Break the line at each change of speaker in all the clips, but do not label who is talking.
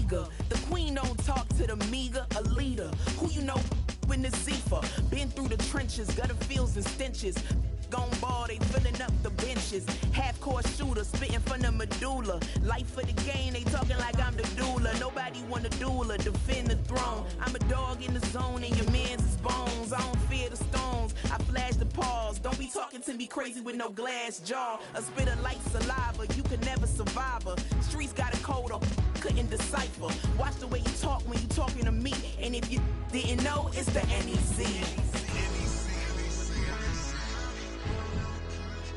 eager. The queen don't talk to the meager, a leader. Who you know in the Zephyr? Been through the trenches, gutter fields and stenches. Gone ball, they filling up the benches. Half-court shooter, spitting from the medulla. Life for the game, they talking like I'm the doula. Nobody want a doula, defend the throne. I'm a dog in the zone and your man's is bones. I don't fear the stones, I flash the paws. Don't be talking to me crazy with no glass jaw. A spit of light saliva, you can never survive her. Streets got a code up, couldn't decipher. Watch the way you talk when you talking to me. And if you didn't know, it's the NEC.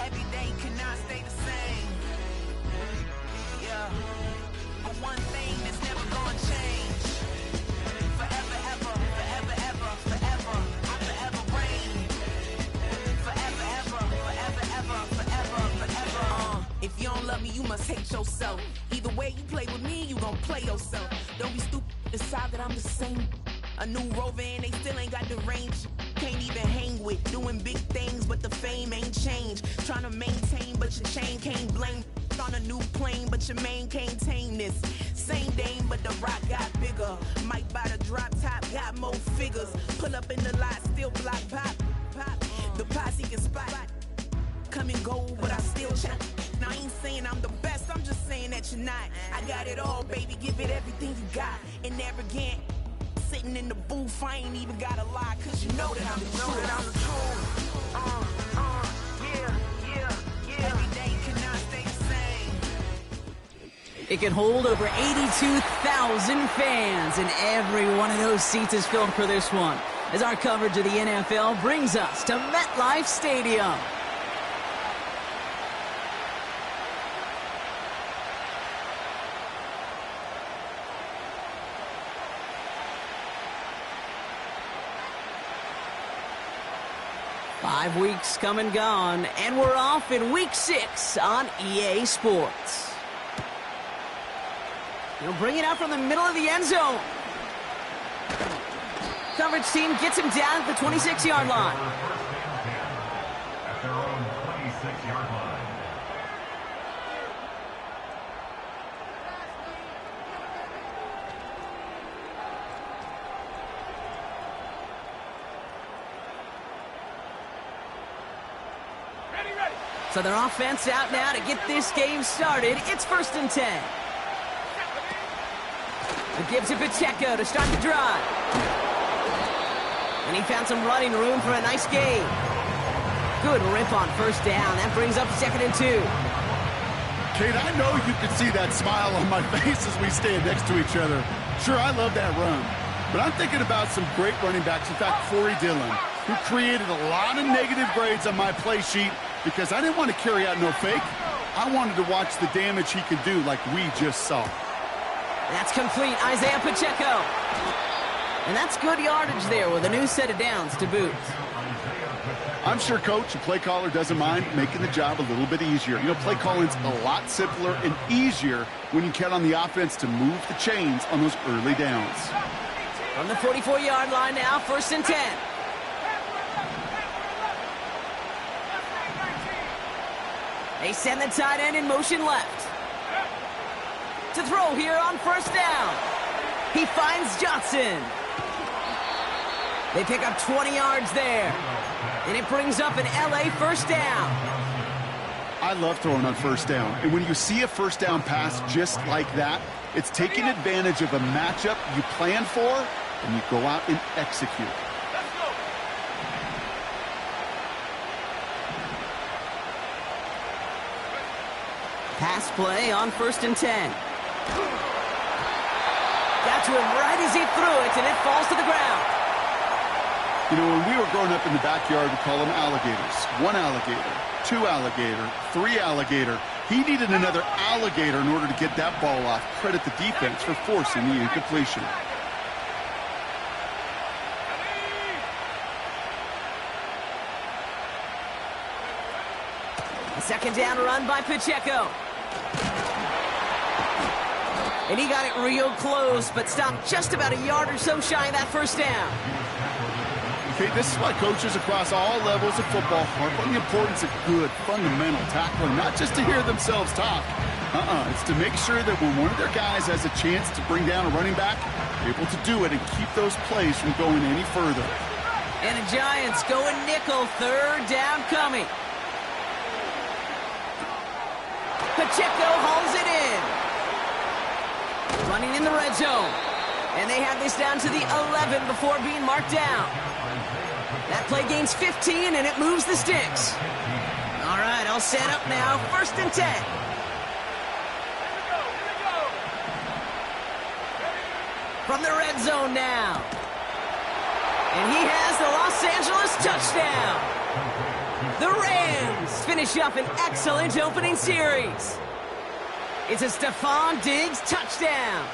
Every day cannot stay the same. Yeah. But one thing that's never gonna change. Forever, ever, forever, ever, forever. I'll forever reign. Forever, ever, forever, ever, forever, forever. If you don't love me, you must hate yourself. Either way you play with me, you gon' play yourself. Don't be stupid, decide that I'm the same. A new Rover and they still ain't got the range. Can't even hang with, doing big things, but the fame ain't changed. Trying to maintain, but your chain can't blame. On a new plane, but your main can't tame this. Same dame, but the rock got bigger. Might buy the drop top, got more figures. Pull up in the lot, still block pop. The posse can spot. Come and go, but I still chat. Now I ain't saying I'm the best, I'm just saying that you're not. I got it all, baby, give it everything you got. And never again. Sitting in the booth, I ain't even gotta lie, cause you know that I'm the truth. Yeah. Every day cannot stay the same.
It can hold over 82,000 fans, and every one of those seats is filled for this one, as our coverage of the NFL brings us to MetLife Stadium. Five weeks come and gone, and we're off in week 6 on EA Sports. He'll bring it out from the middle of the end zone. Coverage team gets him down at the 26-yard line.
At their own 26-yard line.
So their offense out now to get this game started. It's 1st and 10. It gives it Pacheco to start the drive. And he found some running room for a nice gain. Good rip on 1st down. That brings up 2nd and 2.
Kate, I know you can see that smile on my face as we stand next to each other. Sure, I love that run. But I'm thinking about some great running backs. In fact, Corey Dillon, who created a lot of negative grades on my play sheet because I didn't want to carry out no fake. I wanted to watch the damage he could do like we just saw.
That's complete, Isaiah Pacheco. And that's good yardage there with a new set of downs to boot.
I'm sure, Coach, the play caller doesn't mind making the job a little bit easier. You know, play calling's a lot simpler and easier when you count on the offense to move the chains on those early downs.
From the 44-yard line now, 1st and 10. They send the tight end in motion left. To throw here on 1st down. He finds Johnson. They pick up 20 yards there. And it brings up an LA 1st down.
I love throwing on 1st down. And when you see a 1st down pass just like that, it's taking advantage of a matchup you plan for, and you go out and execute.
Pass play on 1st and 10. Got to him right as he threw it, and it falls to the ground.
You know, when we were growing up in the backyard, we call them alligators. 1 alligator, 2 alligator, 3 alligator. He needed another alligator in order to get that ball off. Credit the defense for forcing the incompletion.
A 2nd down run by Pacheco. And he got it real close, but stopped just about a yard or so shy of that 1st down.
Okay, this is why coaches across all levels of football harp on the importance of good, fundamental tackling, not just to hear themselves talk, It's to make sure that when one of their guys has a chance to bring down a running back, they're able to do it and keep those plays from going any further.
And the Giants going nickel, third down coming. Pacheco hauls it in. Running in the red zone. And they have this down to the 11 before being marked down. That play gains 15, and it moves the sticks. All right, all set up now. 1st and 10. From the red zone now. And he has the Los Angeles touchdown. The Rams finish up an excellent opening series. It's a Stephon Diggs touchdown.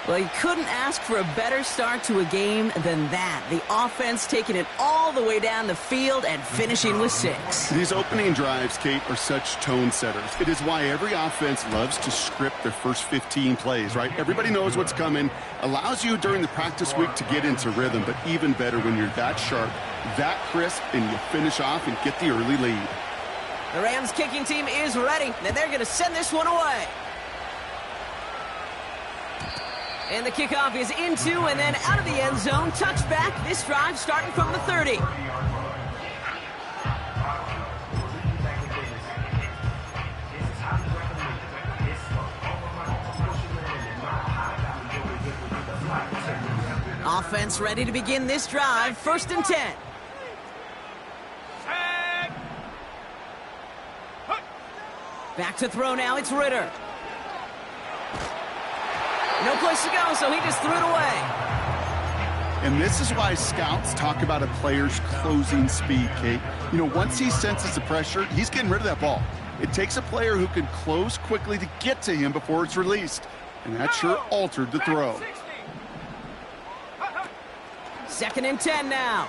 Well, you couldn't ask for a better start to a game than that. The offense taking it all the way down the field and finishing with 6.
These opening drives, Kate, are such tone setters. It is why every offense loves to script their first 15 plays, right? Everybody knows what's coming. Allows you during the practice week to get into rhythm, but even better when you're that sharp, that crisp, and you finish off and get the early lead.
The Rams kicking team is ready, and they're going to send this one away. And the kickoff is into and then out of the end zone. Touchback. This drive starting from the 30. Offense ready to begin this drive. 1st and 10. Back to throw now. It's Ritter. No place to go, so he just threw it away.
And this is why scouts talk about a player's closing speed, Kate. You know, once he senses the pressure, he's getting rid of that ball. It takes a player who can close quickly to get to him before it's released. And that sure altered the throw.
2nd and 10 now.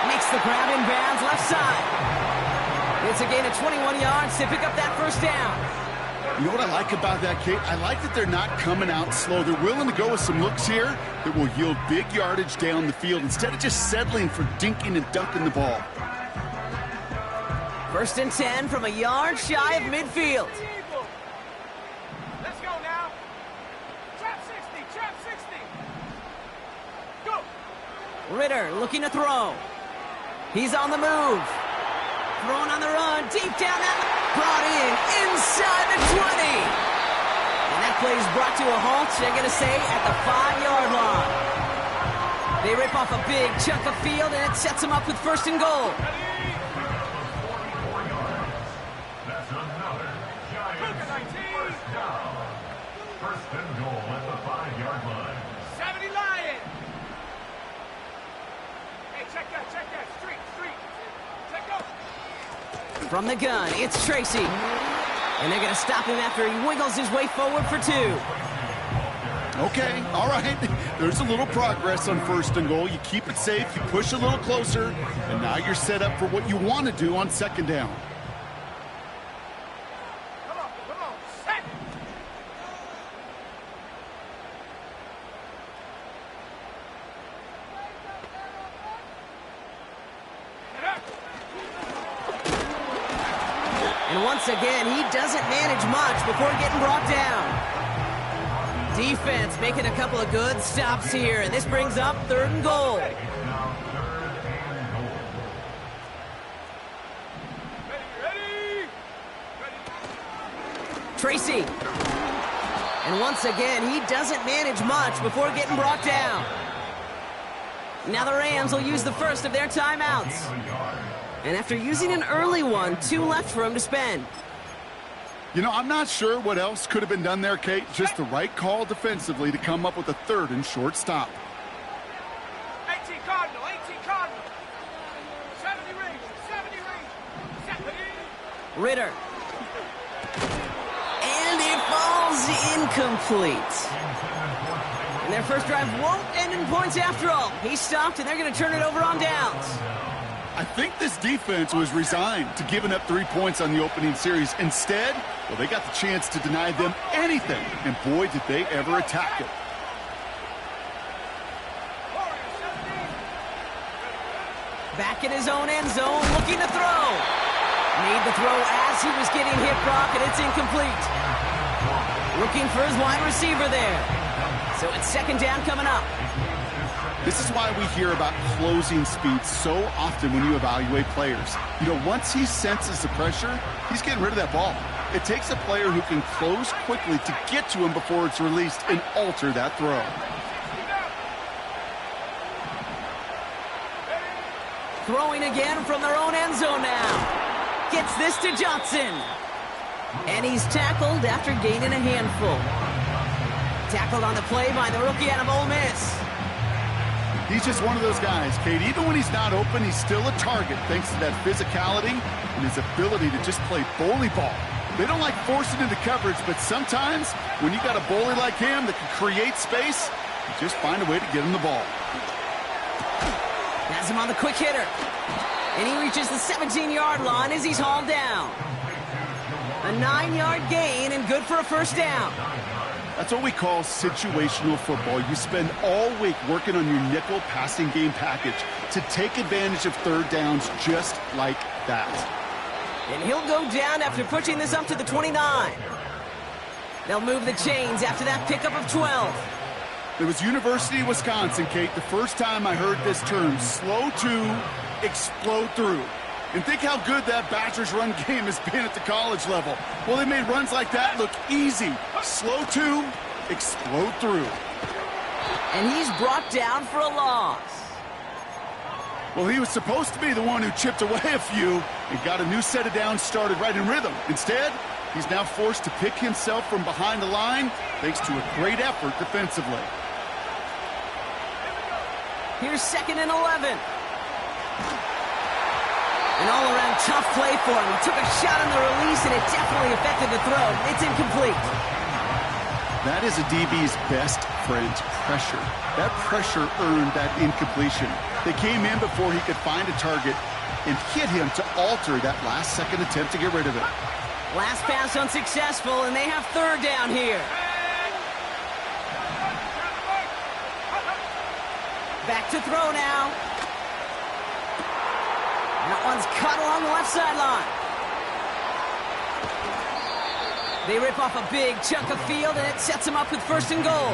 Makes the grab in bounds left side. It's a gain of 21 yards to pick up that 1st down.
You know what I like about that, Kate? I like that they're not coming out slow. They're willing to go with some looks here that will yield big yardage down the field instead of just settling for dinking and dunking the ball.
1st and 10 from a yard shy of midfield.
Let's go now. Trap 60, trap 60. Go.
Ritter looking to throw. He's on the move. Throwing on the run, deep down that brought in inside the 20. And that play is brought to a halt, they're going to say, at the 5-yard line. They rip off a big chunk of field, and it sets them up with 1st and goal.
That's another Giants first down. 1st and goal at the 5-yard line.
70 Lion. Hey, check that, street. Check up.
From the gun, it's Tracy. And they're going to stop him after he wiggles his way forward for 2.
Okay, all right. There's a little progress on 1st and goal. You keep it safe, you push a little closer, and now you're set up for what you want to do on 2nd down.
Come on, set.
And once again, he doesn't manage much before getting brought down. Defense making a couple of good stops here, and this brings up 3rd and goal.
Now 3rd and goal.
Ready.
Tracy. And once again, he doesn't manage much before getting brought down. Now the Rams will use the first of their timeouts. And after using an early one, 2 left for him to spend.
You know, I'm not sure what else could have been done there, Kate. Just the right call defensively to come up with a 3rd and short stop.
18 Cardinal. 70 range. 70.
Ritter. And it falls incomplete. And their first drive won't end in points after all. He stopped, and they're going to turn it over on downs.
I think this defense was resigned to giving up 3 points on the opening series. Instead, well, they got the chance to deny them anything, and boy, did they ever attack it. Back
in his own end zone, looking to throw. Made the throw as he was getting hit, Brock, and it's incomplete. Looking for his wide receiver there. So it's second down coming up.
This is why we hear about closing speed so often when you evaluate players. You know, once he senses the pressure, he's getting rid of that ball. It takes a player who can close quickly to get to him before it's released and alter that throw.
Throwing again from their own end zone now. Gets this to Johnson. And he's tackled after gaining a handful. Tackled on the play by the rookie out of Ole Miss.
He's just one of those guys, Kate. Even when he's not open, he's still a target thanks to that physicality and his ability to just play bully ball. They don't like forcing into coverage, but sometimes when you got a bully like him that can create space, you just find a way to get him the ball.
Has him on the quick hitter. And he reaches the 17-yard line as he's hauled down. A 9-yard gain and good for a first down.
That's what we call situational football. You spend all week working on your nickel passing game package to take advantage of third downs just like that.
And he'll go down after pushing this up to the 29. They'll move the chains after that pickup of 12.
It was University of Wisconsin, Kate, the first time I heard this term, slow to explode through. And think how good that Badgers run game has been at the college level. Well, they made runs like that look easy. Slow to explode through.
And he's brought down for a loss.
Well, he was supposed to be the one who chipped away a few and got a new set of downs started right in rhythm. Instead, he's now forced to pick himself from behind the line thanks to a great effort defensively.
Here's 2nd and 11. An all-around tough play for him. He took a shot on the release, and it definitely affected the throw. It's incomplete.
That is a DB's best friend, pressure. That pressure earned that incompletion. They came in before he could find a target and hit him to alter that last-second attempt to get rid of it.
Last pass unsuccessful, and they have third down here. Back to throw now. That one's cut along the left sideline. They rip off a big chunk of field, and it sets them up with 1st and goal.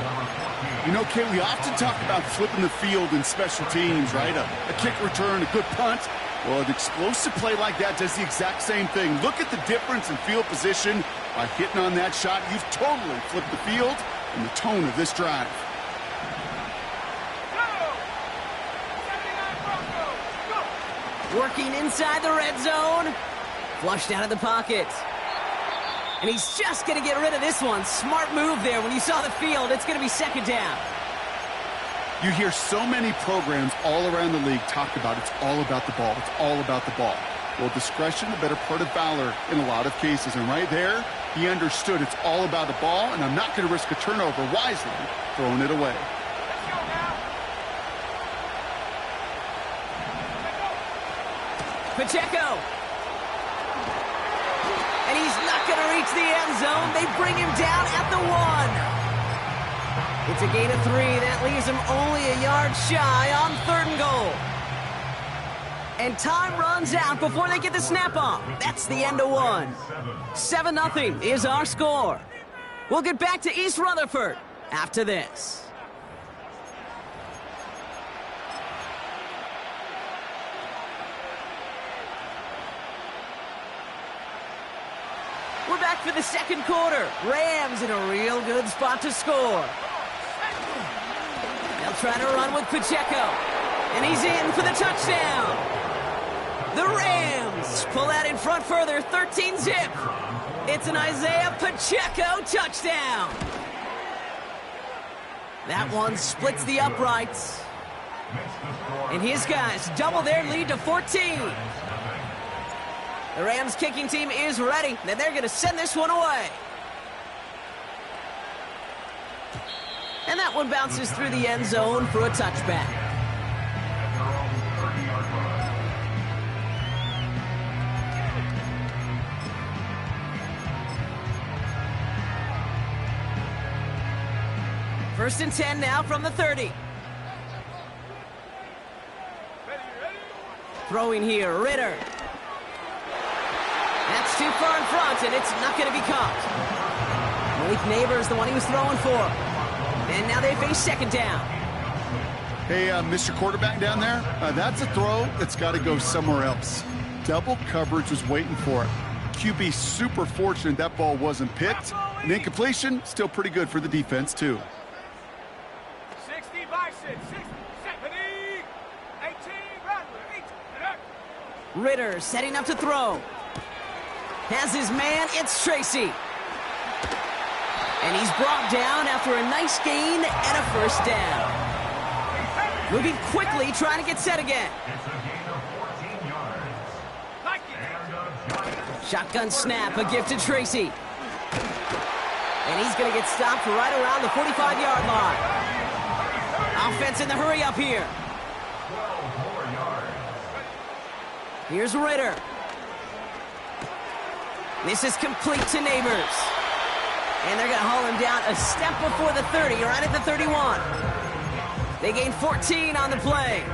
You know, Kate, we often talk about flipping the field in special teams, right? A kick return, a good punt. Well, an explosive play like that does the exact same thing. Look at the difference in field position. By hitting on that shot, you've totally flipped the field and the tone of this drive.
Working inside the red zone. Flushed out of the pocket. And he's just going to get rid of this one. Smart move there. When you saw the field, it's going to be 2nd down.
You hear so many programs all around the league talk about it's all about the ball. It's all about the ball. Well, discretion, the better part of valor in a lot of cases. And right there, he understood it's all about the ball, and I'm not going to risk a turnover wisely, throwing it away.
Pacheco. And he's not going to reach the end zone. They bring him down at the 1. It's a gain of 3. That leaves him only a yard shy on 3rd and goal. And time runs out before they get the snap off. That's the end of 1. 7-0 is our score. We'll get back to East Rutherford after this. We're back for the 2nd quarter. Rams in a real good spot to score. They'll try to run with Pacheco. And he's in for the touchdown. The Rams pull out in front further, 13-zip. It's an Isaiah Pacheco touchdown. That one splits the uprights. And his guys double their lead to 14. The Rams kicking team is ready, and they're going to send this one away. And that one bounces through the end zone for a touchback. First and 10 now from the 30. Throwing here, Ritter. too far in front, and it's not going to be caught. Malik Neighbors, the one he was throwing for. And now they face second down.
Hey, Mr. Quarterback down there, that's a throw that's got to go somewhere else. Double coverage was waiting for it. QB super fortunate that ball wasn't picked. And incompletion, still pretty good for the defense, too.
60 Bison, 60, 70, 18, Rattler, 18.
Ritter setting up to throw. Has his man, it's Tracy. And he's brought down after a nice gain and a first down. Moving quickly, trying to get set again.
It's a gain of 14 yards.
Like
And a Giants
Shotgun snap, a gift to Tracy. And he's going to get stopped right around the 45-yard line. Offense in the hurry up here.
12 more yards.
Here's Ritter. This is complete to Neighbors. And they're going to haul him down a step before the 30, right at the 31. They gain 14 on the play.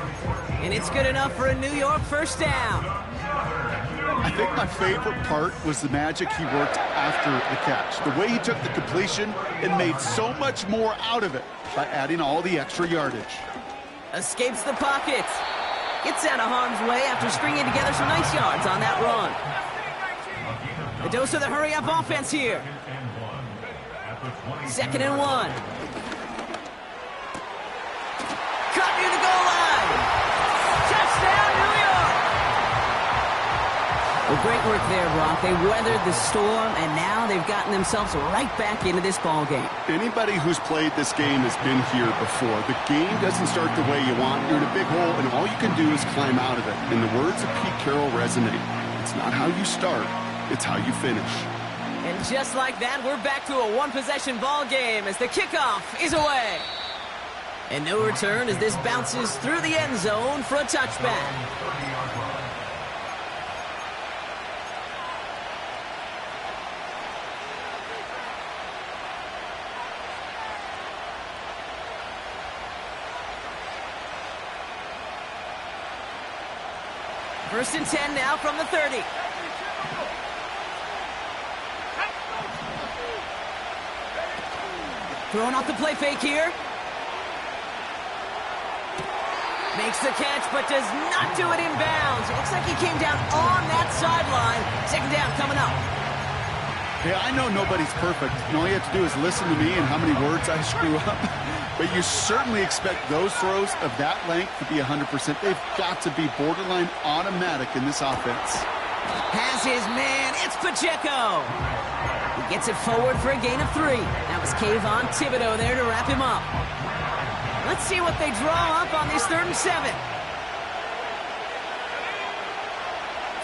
And it's good enough for a New York first down.
I think my favorite part was the magic he worked after the catch. The way he took the completion and made so much more out of it by adding all the extra yardage.
Escapes the pocket. Gets out of harm's way after stringing together some nice yards on that run. A dose of the hurry-up offense here. Second and 1. Cut near the goal line. Touchdown, New York. Well, great work there, Brock. They weathered the storm, and now they've gotten themselves right back into this ball game.
Anybody who's played this game has been here before. The game doesn't start the way you want. You're in a big hole, and all you can do is climb out of it. And the words of Pete Carroll resonate. It's not how you start, it's how you finish.
And just like that, we're back to a one-possession ball game as the kickoff is away. And no return as this bounces through the end zone for a touchback. First and 10 now from the 30. Throwing off the play fake here. Makes the catch, but does not do it in bounds. It looks like he came down on that sideline. Second down coming up.
Yeah, I know nobody's perfect, and all you have to do is listen to me and how many words I screw up. But you certainly expect those throws of that length to be 100%. They've got to be borderline automatic in this offense.
Has his man, it's Pacheco. He gets it forward for a gain of 3. That was Kayvon Thibodeau there to wrap him up. Let's see what they draw up on this 3rd and 7.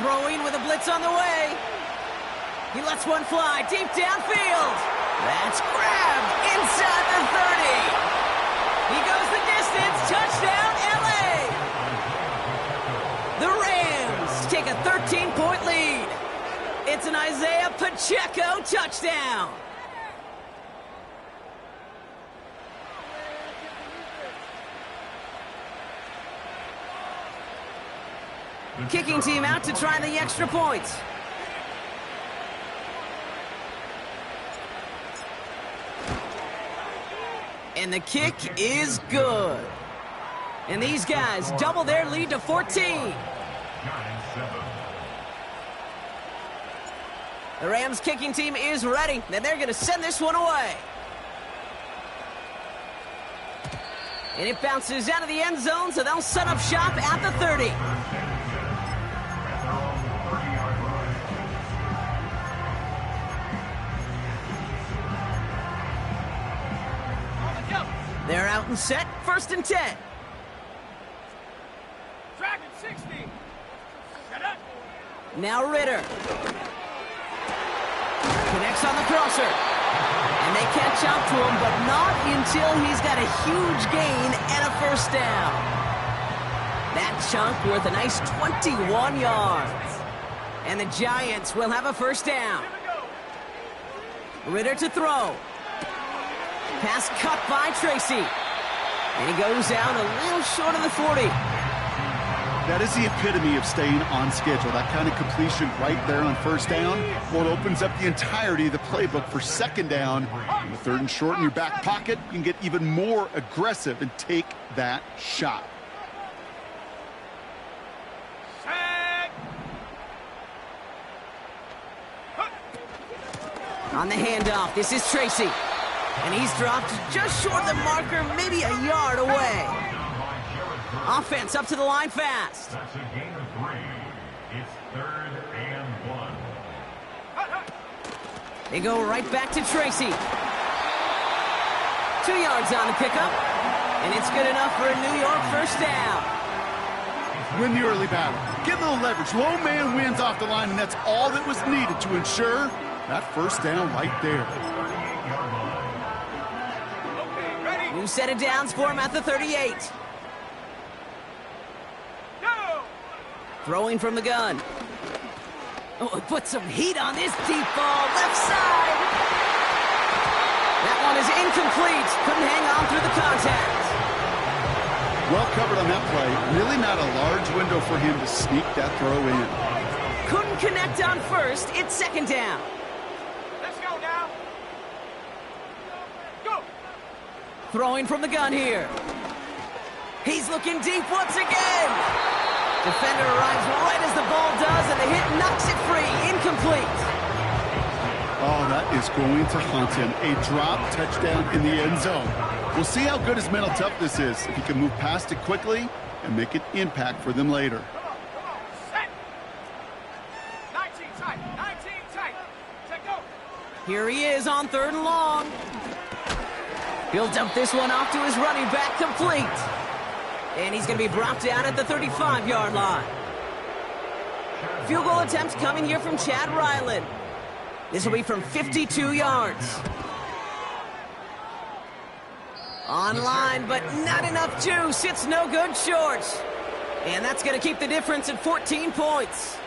Throwing with a blitz on the way. He lets one fly deep downfield. That's grabbed inside the 30. He goes the distance. Touchdown, LA. The Rams take a 13-point lead. It's an Isaiah Pacheco touchdown. Kicking team out to try the extra points. And the kick is good. And these guys double their lead to 14. The Rams kicking team is ready, and they're going to send this one away. And it bounces out of the end zone, so they'll set up shop at the 30. They're out and set, 1st and 10.
Dragon 60. Set up.
Now Ritter. Connects on the crosser. And they catch up to him, but not until he's got a huge gain and a first down. That chunk worth a nice 21 yards. And the Giants will have a first down. Ritter to throw. Pass cut by Tracy. And he goes down a little short of the 40.
That is the epitome of staying on schedule. That kind of completion right there on first down, well, it opens up the entirety of the playbook for second down. On the third and short in your back pocket, you can get even more aggressive and take that shot.
On the handoff, this is Tracy. And he's dropped just short of the marker, maybe a yard away. Offense up to the line fast.
That's a gain of 3. It's 3rd and 1.
They go right back to Tracy. 2 yards on the pickup. And it's good enough for a New York first down.
Win the early battle. Get a little leverage. Low man wins off the line, and that's all that was needed to ensure that first down right there.
New set of downs for him at the 38. Throwing from the gun. Oh, put some heat on this deep ball. Left side. That one is incomplete. Couldn't hang on through the contact.
Well covered on that play. Really not a large window for him to sneak that throw in.
Couldn't connect on first. It's second down.
Let's go now. Go.
Throwing from the gun here. He's looking deep once again. Defender arrives right as the ball does, and the hit knocks it free. Incomplete.
Oh, that is going to haunt him. A drop touchdown in the end zone. We'll see how good his mental toughness is, if he can move past it quickly and make an impact for them later.
Come on, set. 19 tight, 19 tight. Set, go.
Here he is on third and long. He'll dump this one off to his running back, complete. And he's going to be brought down at the 35-yard line. Field goal attempts coming here from Chad Ryland. This will be from 52 yards. Online, but not enough juice. It's no good short. And that's going to keep the difference at 14 points.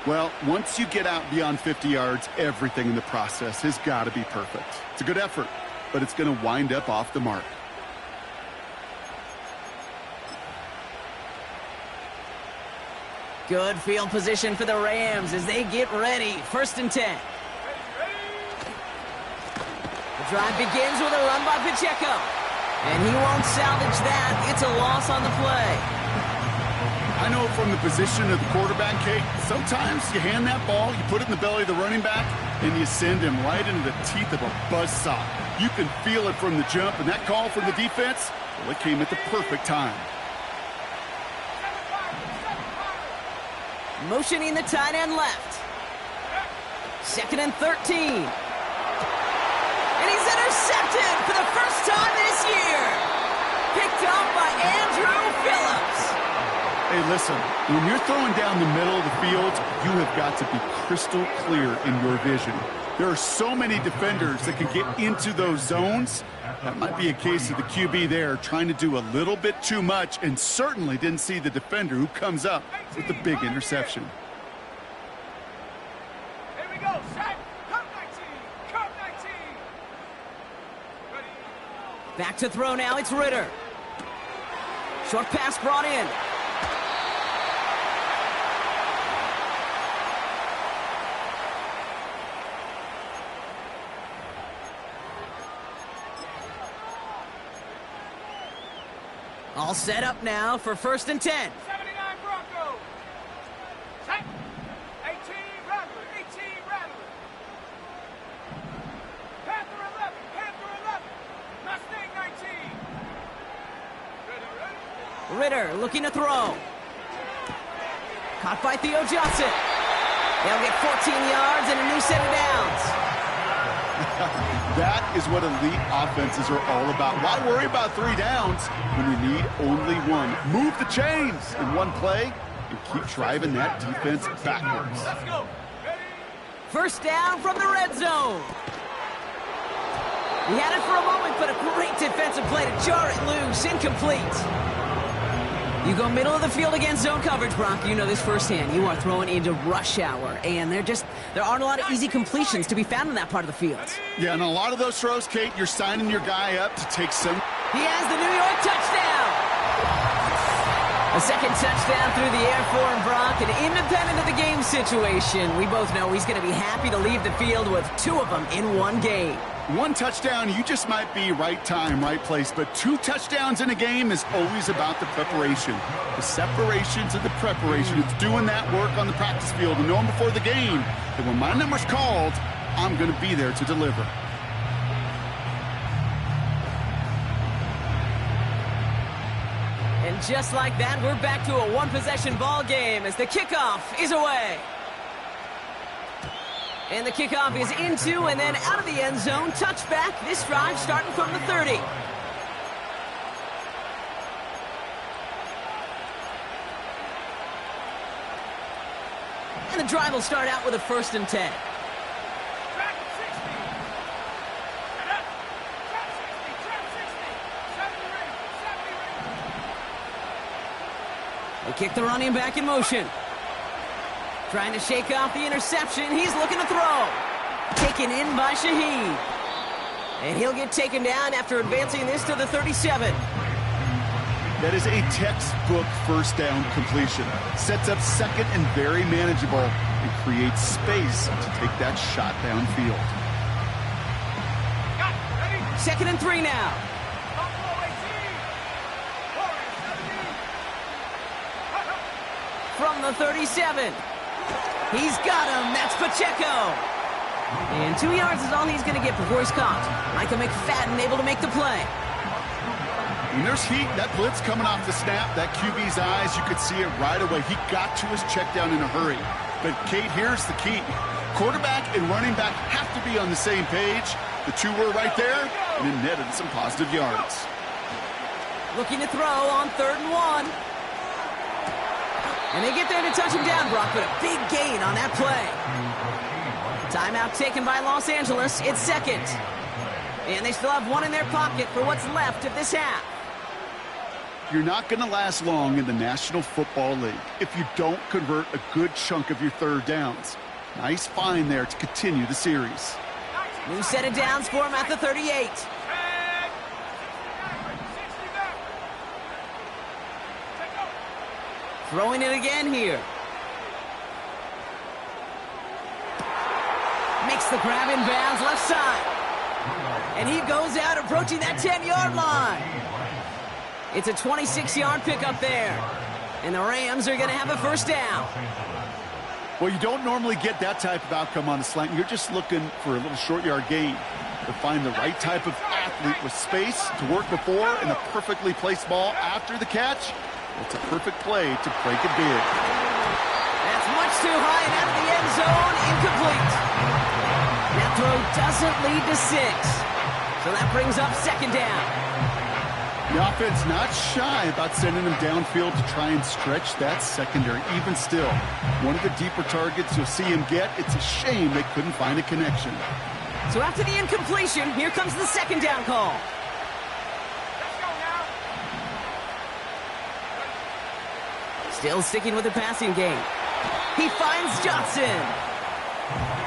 Well, once you get out beyond 50 yards, everything in the process has got to be perfect. It's a good effort, but it's going to wind up off the mark.
Good field position for the Rams as they get ready. 1st and 10. The drive begins with a run by Pacheco. And he won't salvage that. It's a loss on the play.
I know from the position of the quarterback, Kate, sometimes you hand that ball, you put it in the belly of the running back, and you send him right into the teeth of a buzzsaw. You can feel it from the jump, and that call from the defense, well, it came at the perfect time.
Motioning the tight end left. 2nd and 13. And he's intercepted for the first time this year. Picked up by Andrew Phillips.
Hey, listen, when you're throwing down the middle of the field, you have got to be crystal clear in your vision. There are so many defenders that can get into those zones. That might be a case of the QB there trying to do a little bit too much and certainly didn't see the defender who comes up with the big interception.
Here we go, set. Come 19, come 19. Ready.
Back to throw now, it's Ritter. Short pass brought in. All set up now for 1st and 10.
79 Broncos. Set. 18 Rattler, 18 Rattler. Panther 11, Panther 11. Mustang 19. Ready, ready.
Ritter looking to throw. Caught by Theo Johnson. They'll get 14 yards and a new set of downs.
That is what elite offenses are all about. Why worry about 3 downs when you need only one? Move the chains in one play and keep driving that defense backwards.
Let's go. Ready.
1st down from the red zone. He had it for a moment, but a great defensive play to jar it loose. Incomplete. You go middle of the field against zone coverage, Brock. You know this firsthand. You are throwing into rush hour, and there aren't a lot of easy completions to be found in that part of the field.
Yeah, and a lot of those throws, Kate, you're signing your guy up to take some.
He has the New York touchdown. A second touchdown through the air for him, Brock, and independent of the game situation, we both know he's going to be happy to leave the field with 2 of them in one game.
1 touchdown, you just might be right time, right place, but 2 touchdowns in a game is always about the preparation. The separation to the preparation. It's doing that work on the practice field and knowing before the game that when my number's called, I'm going to be there to deliver.
And just like that, we're back to a 1-possession ball game as the kickoff is away. And the kickoff is into and then out of the end zone. Touchback. This drive starting from the 30. And the drive will start out with a 1st and 10.
Track 60. And up. Track 60. Track 60. 70 ring. 70 ring.
They kick the running back in motion. Trying to shake off the interception. He's looking to throw. Taken in by Shaheed. And he'll get taken down after advancing this to the 37.
That is a textbook 1st down completion. Sets up 2nd and very manageable and creates space to take that shot downfield.
Got it. Ready?
2nd and 3 now.
Buffalo 18. Warriors 70.
From the 37. He's got him. That's Pacheco. And 2 yards is all he's going to get before he's caught. Micah McFadden able to make the play.
When there's heat, that blitz coming off the snap, that QB's eyes, you could see it right away. He got to his check down in a hurry. But, Kate, here's the key. Quarterback and running back have to be on the same page. The 2 were right there, and it netted some positive yards.
Looking to throw on 3rd and 1. And they get there to touch him down, Brock, but a big gain on that play. Timeout taken by Los Angeles. It's 2nd. And they still have 1 in their pocket for what's left of this half.
You're not going to last long in the National Football League if you don't convert a good chunk of your 3rd downs. Nice find there to continue the series.
New set of downs for him at the 38.
60 back. Take over.
Throwing it again here. Makes the grab in bounds left side. And he goes out approaching that 10-yard line. It's a 26-yard pickup there. And the Rams are going to have a 1st down.
Well, you don't normally get that type of outcome on a slant. You're just looking for a little short yard gain to find the right type of athlete with space to work before and a perfectly placed ball after the catch. It's a perfect play to break it big.
That's much too high and out of the end zone. Incomplete. That throw doesn't lead to 6. So that brings up 2nd down.
The offense not shy about sending them downfield to try and stretch that secondary. Even still, one of the deeper targets you'll see him get. It's a shame they couldn't find a connection.
So after the incompletion, here comes the 2nd down call.
Let's go now.
Still sticking with the passing game. He finds Johnson.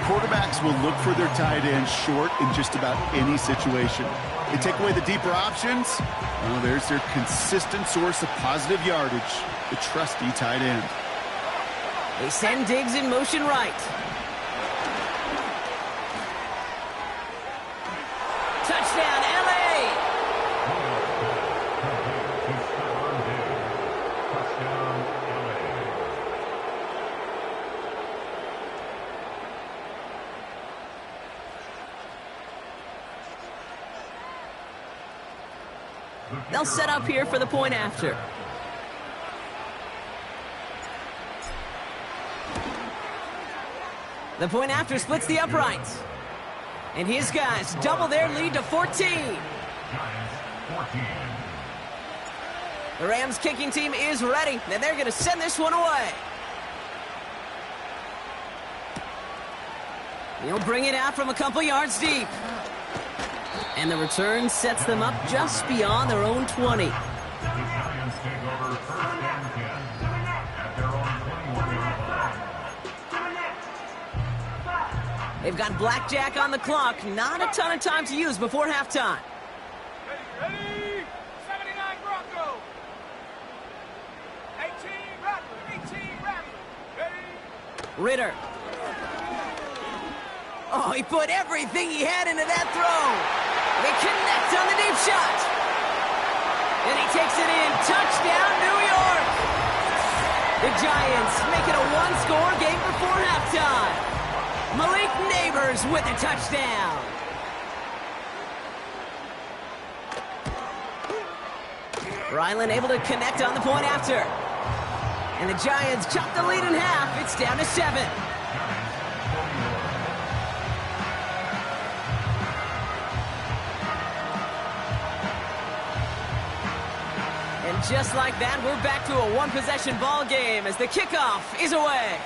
Quarterbacks will look for their tight end short in just about any situation. They take away the deeper options. Well, there's their consistent source of positive yardage, the trusty tight end.
They send Diggs in motion right. Touchdown, LA! They'll set up here for the point after. The point after splits the uprights. And his guys double their lead to 14.
Giants 14.
The Rams kicking team is ready, and they're going to send this one away. He'll bring it out from a couple yards deep. And the return sets them up just beyond their own 20.
The Giants take over 1st and 10 at their own 21-yard line.
They've got blackjack on the clock. Not a ton of time to use before halftime.
Ready? 79 Bronco.
Ritter. Oh, he put everything he had into that throw. They connect on the deep shot. And he takes it in. Touchdown, New York. The Giants make it a one-score game before halftime. Malik Neighbors with a touchdown. Ryland able to connect on the point after. And the Giants chop the lead in half. It's down to 7. And just like that, we're back to a one-possession ball game as the kickoff is away.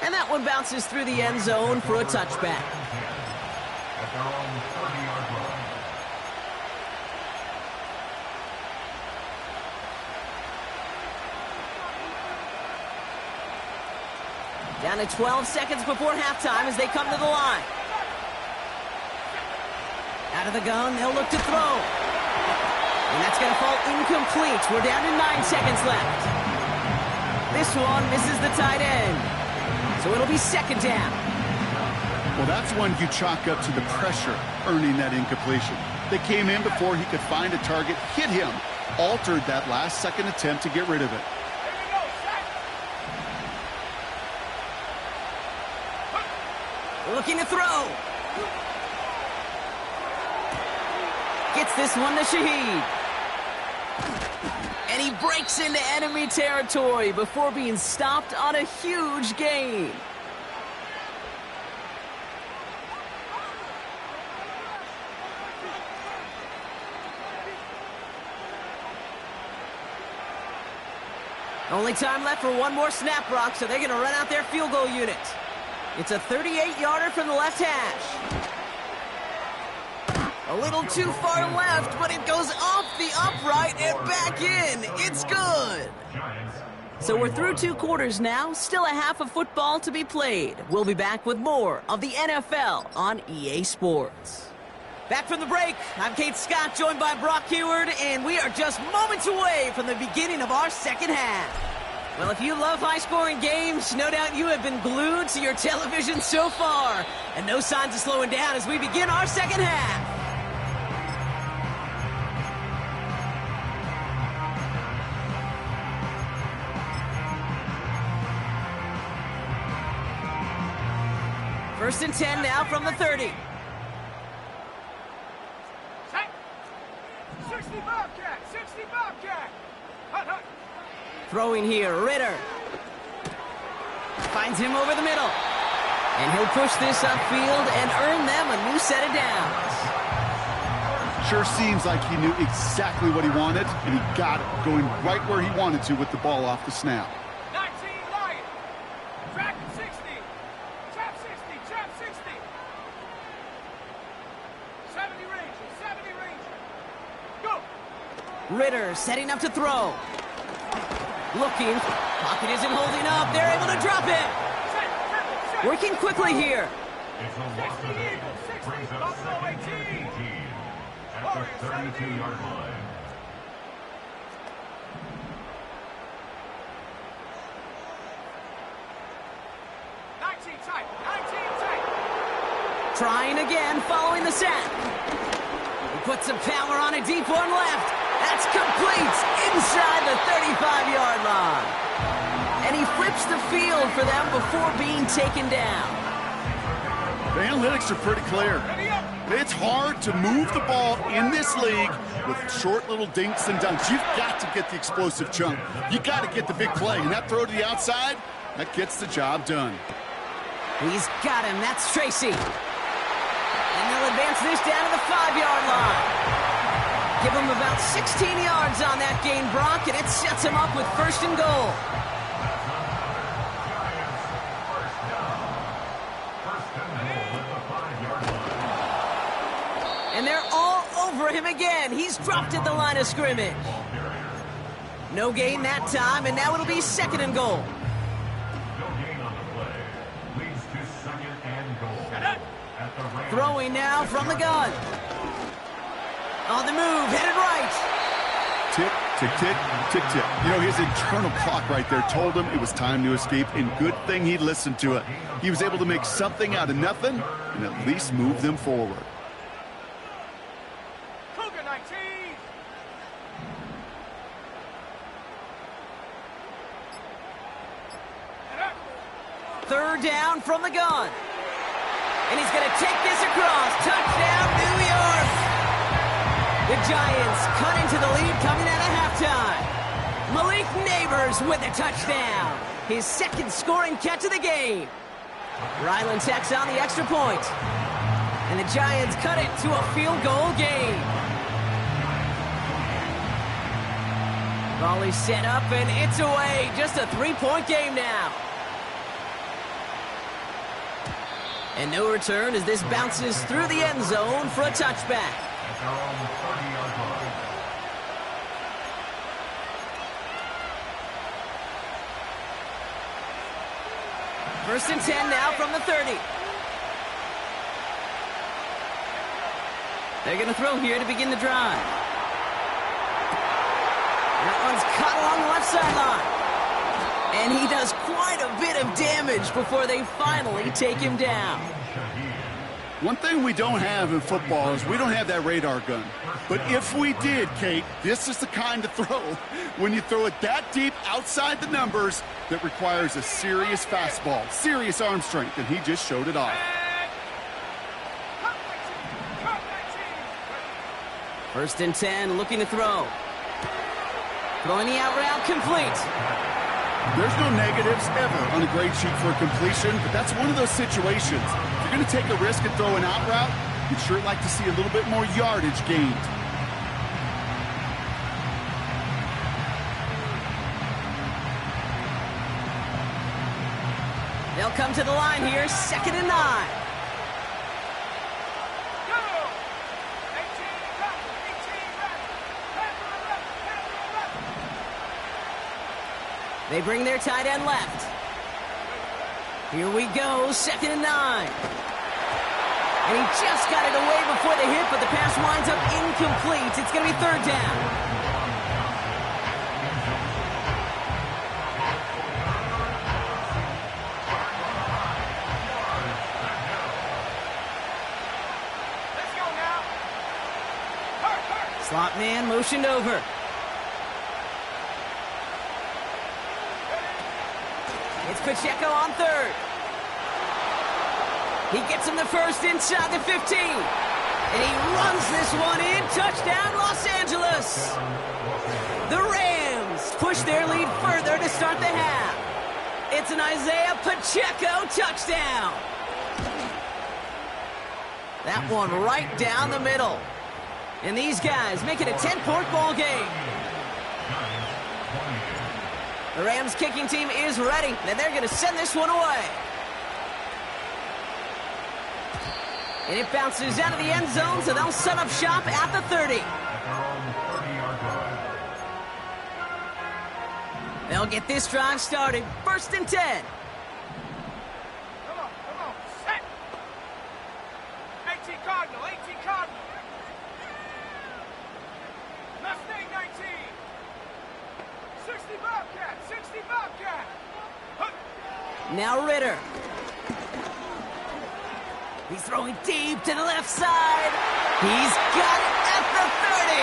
And that one bounces through the end zone for a touchback.
At their own 30-yard line.
Down to 12 seconds before halftime as they come to the line. Out of the gun, they'll look to throw. And that's going to fall incomplete. We're down to 9 seconds left. This one misses the tight end. So it'll be second down.
Well, that's one you chalk up to the pressure earning that incompletion. They came in before he could find a target, hit him, altered that last-second attempt to get rid of it.
Looking to throw. Gets this one to Shaheed. And he breaks into enemy territory before being stopped on a huge gain. Only time left for one more snap, Brock, so they're going to run out their field goal unit. It's a 38-yarder from the left hash. A little too far left, but it goes off the upright and back in. It's good. So we're through 2 quarters now. Still a half of football to be played. We'll be back with more of the NFL on EA Sports. Back from the break, I'm Kate Scott, joined by Brock Heward, and we are just moments away from the beginning of our second half. Well, if you love high-scoring games, no doubt you have been glued to your television so far. And no signs of slowing down as we begin our second half. First and 10 now from the 30.
60 Bobcat! 60 Bobcat! Hut, hut.
Throwing here, Ritter. Finds him over the middle. And he'll push this upfield and earn them a new set of downs.
Sure seems like he knew exactly what he wanted, and he got it, going right where he wanted to with the ball off the snap.
19 Lion! Track 60! Trap 60! Trap 60! 70 Ranger! 70 Ranger! Go!
Ritter setting up to throw. Looking. Pocket isn't holding up. They're able to drop it. Working quickly here.
It's a loss of 8. Brings up second and 18 at the 32-yard line.
Trying again, following the sack. He puts some power on a deep one left. That's complete inside the 35-yard line. And he flips the field for them before being taken down.
The analytics are pretty clear. It's hard to move the ball in this league with short little dinks and dunks. You've got to get the explosive chunk. You got to get the big play. And that throw to the outside, that gets the job done.
He's got him. That's Tracy. And they'll advance this down to the 5-yard line. Give him about 16 yards on that gain, Brock, and it sets him up with first and goal. And they're all over him again. He's dropped at the line of scrimmage. No gain that time, and now it'll be second and goal.
No gain on the play. Leads to second and goal. At the Rams.
Throwing now from the gun. On the move, headed right.
Tick, tick, tick, tick, tick. You know, his internal clock right there told him it was time to escape, and good thing he listened to it. He was able to make something out of nothing and at least move them forward.
Cougar 19.
Third down from the gun. And he's going to take this across. Touchdown, New York! The Giants cut into the lead coming out of halftime. Malik Neighbors with a touchdown. His second scoring catch of the game. Ryland tacks on the extra point. And the Giants cut it to a field goal game. Volley set up and it's away. Just a 3-point game now. And no return as this bounces through the end zone for a touchback.
At their own 30-yard line.
First and 10 now from the 30. They're going to throw here to begin the drive. That one's caught along the left sideline. And he does quite a bit of damage before they finally take him down.
One thing we don't have in football is we don't have that radar gun. But if we did, Kate, this is the kind of throw, when you throw it that deep outside the numbers, that requires a serious fastball, serious arm strength, and he just showed it off.
First and 10, looking to throw. Throwing the out route complete.
There's no negatives ever on a grade sheet for a completion, but that's one of those situations. If you're going to take a risk and throw an out route, you'd sure like to see a little bit more yardage gained.
They'll come to the line here, 2nd and 9. They bring their tight end left. Here we go, 2nd and 9. And he just got it away before the hit, but the pass winds up incomplete. It's going to be 3rd down.
Let's go now.
Slot man motioned over. It's Pacheco on 3rd. He gets him the first inside the 15. And he runs this one in. Touchdown, Los Angeles. The Rams push their lead further to start the half. It's an Isaiah Pacheco touchdown. That one right down the middle. And these guys make it a 10-point ball game. The Rams kicking team is ready, and they're going to send this one away. And it bounces out of the end zone, so they'll set up shop at the 30.
At their own 30-yard line.
They'll get this drive started. 1st and 10.
Come on, set. 18 Cardinal, 18 Cardinal. Mustang 19. 60 Bobcat, 60 Bobcat.
Now Ritter. He's throwing deep to the left side. He's got it at the 30.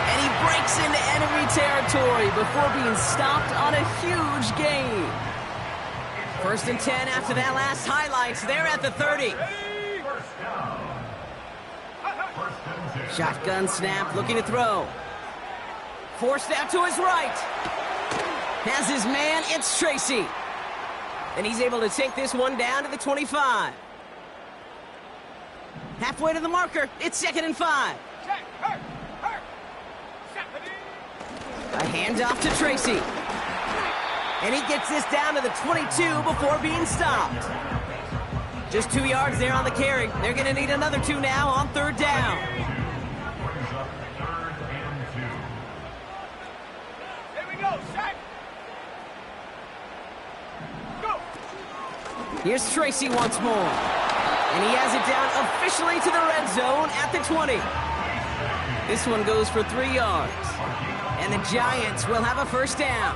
And he breaks into enemy territory before being stopped on a huge gain. 1st and 10 after that last highlights. They're at the 30.
First down. First and 10.
Shotgun snap, looking to throw. Forced out to his right. Has his man, it's Tracy. And he's able to take this one down to the 25. Halfway to the marker, it's 2nd and 5.
Check, hurt.
A handoff to Tracy. And he gets this down to the 22 before being stopped. Just 2 yards there on the carry. They're going to need another 2 now on 3rd down.
Brings up 3rd and 2.
There we go, set. Go.
Here's Tracy once more. And he has it down officially to the red zone at the 20. This one goes for 3 yards. And the Giants will have a first down.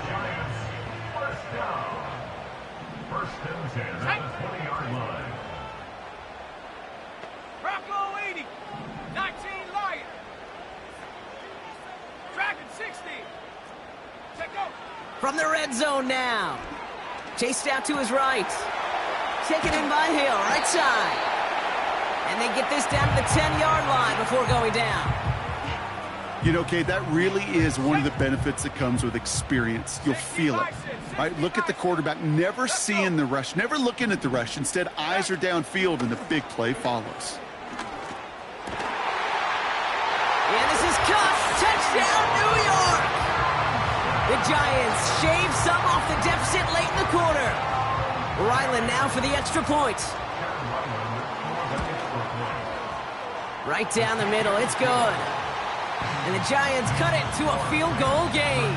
Giants, first down. First and 10 at the 20-yard line.
Bronco 80. 19 Lion. Dragon 60. Check go.
From the red zone now. Chased out to his right. Taken in by Hill, right side. And they get this down to the 10-yard line before going down.
You know, Kate, that really is one of the benefits that comes with experience. You'll feel it. Right? Look at the quarterback, never seeing the rush, never looking at the rush. Instead, eyes are downfield, and the big play follows.
And this is caught. Touchdown, New York! The Giants shave some off the deficit late in the quarter. Ryland now for the extra point. Right down the middle, it's good. And the Giants cut it to a field goal game.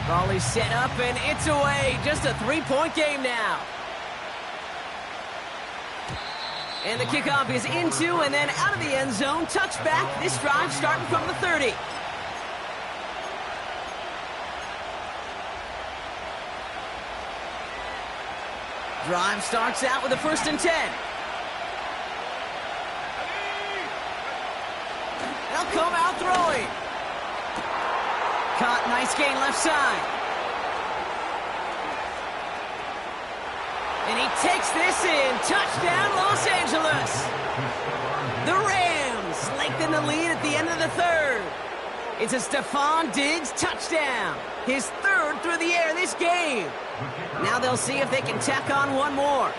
Raleigh set up and it's away. Just a 3-point game now. And the kickoff is into and then out of the end zone. Touchback. This drive starting from the 30. Drive starts out with a first and 10. They'll come out throwing. Caught, nice gain left side. And he takes this in. Touchdown, Los Angeles. The Rams lengthen the lead at the end of the third. It's a Stephon Diggs touchdown. His third through the air this game. Now they'll see if they can tack on one more.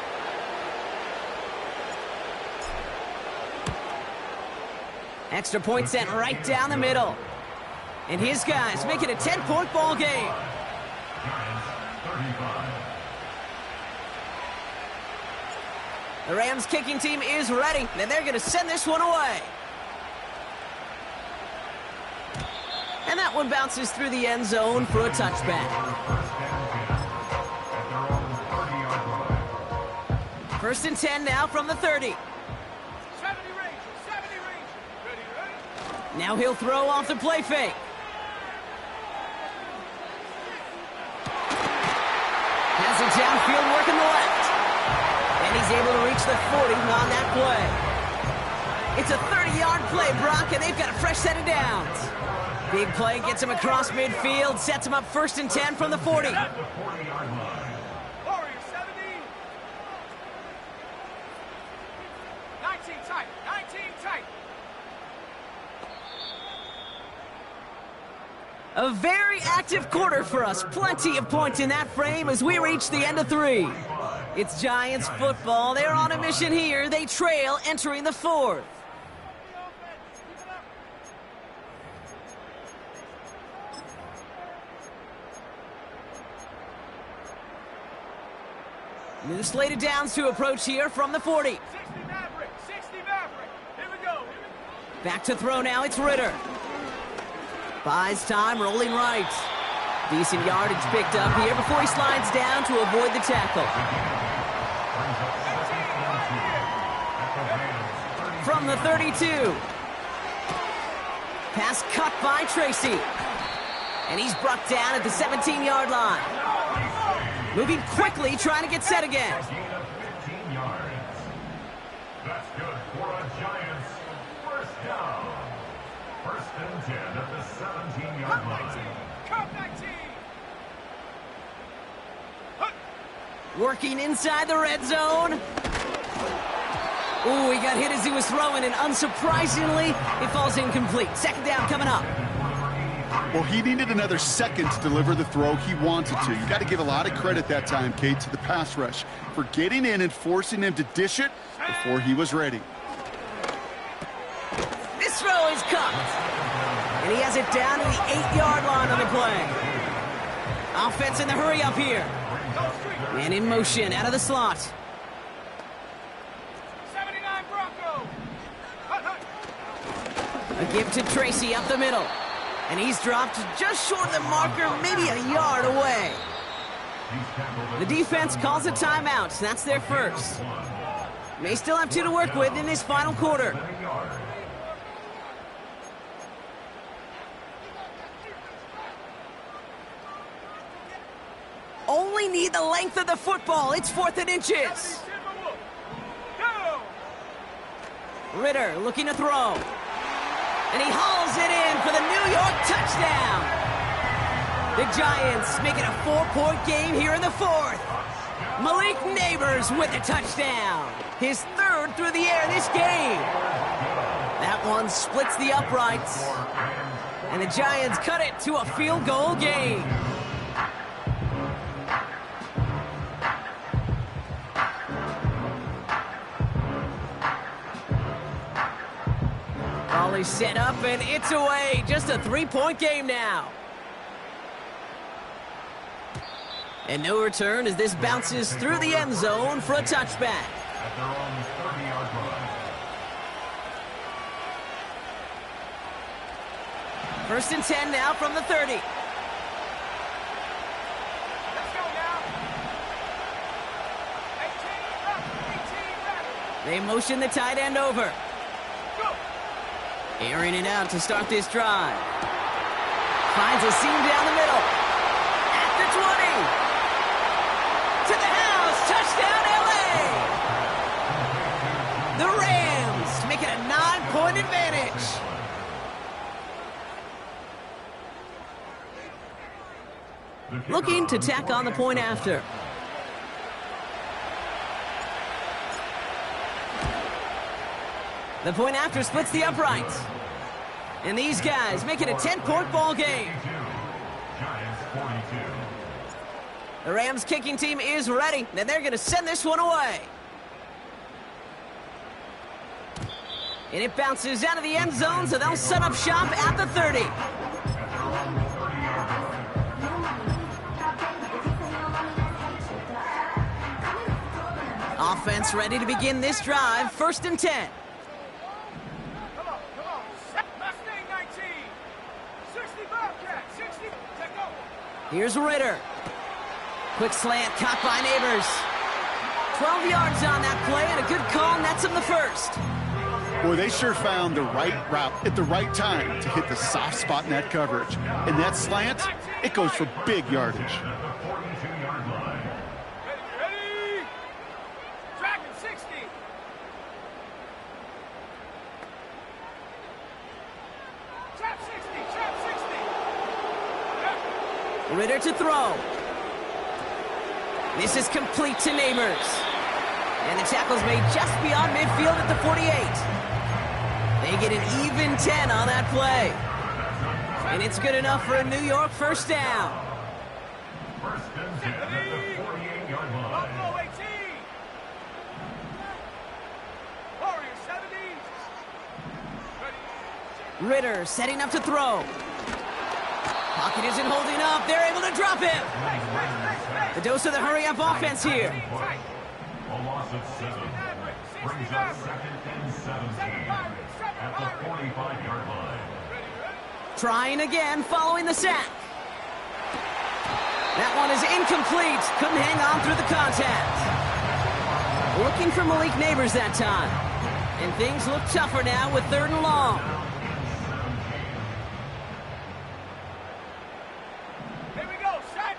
Extra point sent right down the middle. And his guys make it a 10-point ball game. The Rams kicking team is ready, and they're going to send this one away. And that one bounces through the end zone for a touchback. First and 10 now from the 30.
70 Rangers. Ready, ready.
Now he'll throw off the play fake. Has it downfield working the left. And he's able to reach the 40 on that play. It's a 30-yard play, Brock, and they've got a fresh set of downs. Big play gets him across midfield, sets him up first and 10 from the 40.
Warrior 70. 19 tight. 19 tight.
A very active quarter for us. Plenty of points in that frame as we reach the end of 3. It's Giants football. They're on a mission here. They trail entering the 4th. New slate of downs to approach here from the 40.
60 Maverick. 60 Maverick. Here we go.
Back to throw now, it's Ritter. Buys time, rolling right. Decent yardage picked up here before he slides down to avoid the tackle. From the 32. Pass cut by Tracy. And he's brought down at the 17-yard line. Moving quickly, trying to get set again.
Gain of 15 yards. That's good for a Giants first down. First and 10 at the 17-yard line.
Cup 19.
Working inside the red zone. Ooh, he got hit as he was throwing, and unsurprisingly, it falls incomplete. Second down coming up.
Well, he needed another second to deliver the throw he wanted to. You got to give a lot of credit that time, Kate, to the pass rush for getting in and forcing him to dish it before he was ready.
This throw is caught. And he has it down to the 8-yard line on the play. Offense in the hurry up here. And in motion, out of the slot.
79 Bronco.
A give to Tracy up the middle. And he's dropped just short of the marker, maybe a yard away. The defense calls a timeout. That's their first. May still have 2 to work with in this final quarter.
7 yards.
Only need the length of the football. It's 4th and inches.
Go!
Ritter looking to throw. And he hauls it in for the New York touchdown. The Giants make it a 4-point game here in the 4th. Malik Neighbors with a touchdown. His 3rd through the air this game. That one splits the uprights. And the Giants cut it to a field goal game. Ball is set up and it's away. Just a 3-point game now. And no return as this bounces through the end zone for a touchback.
At their own 30-yard line.
1st and 10 now from the 30.
Let's go now. 18 up, 18 back.
They motion the tight end over.
Go!
Airing it out to start this drive. Finds a seam down the middle. At the 20. To the house. Touchdown, LA. The Rams make it a 9-point advantage. Looking to tack on the point after. The point after splits the uprights. And these guys make it a 10-point ball game.
Giants 42.
The Rams kicking team is ready, and they're going to send this one away. And it bounces out of the end zone, so they'll set up shop at the 30. Offense ready to begin this drive, 1st and 10.
Come on. Mustang 19. 60 Bobcat, 60. Take over.
Here's Ritter. Quick slant caught by Neighbors. 12 yards on that play, and a good call nets him the 1st.
Boy, they sure found the right route at the right time to hit the soft spot in that coverage. And that slant, it goes for big yardage.
At the 42-yard line.
Ready? Dragon 60. Trap 60.
Ritter to throw. This is complete to Neighbors. And the tackle's made just beyond midfield at the 48. They get an even 10 on that play. And it's good enough for a New York 1st down.
1st and 10 at the 48-yard line.
Buffalo 18. Warriors 70. Ready?
Ritter setting up to throw. Pocket isn't holding up. They're able to drop him. The dose of the hurry-up offense here.
A loss of 7. Brings up 2nd and 17 at the 45-yard line.
Trying again following the sack. That one is incomplete. Couldn't hang on through the contact. Looking for Malik Neighbors that time. And things look tougher now with 3rd and long.
Here we go, set.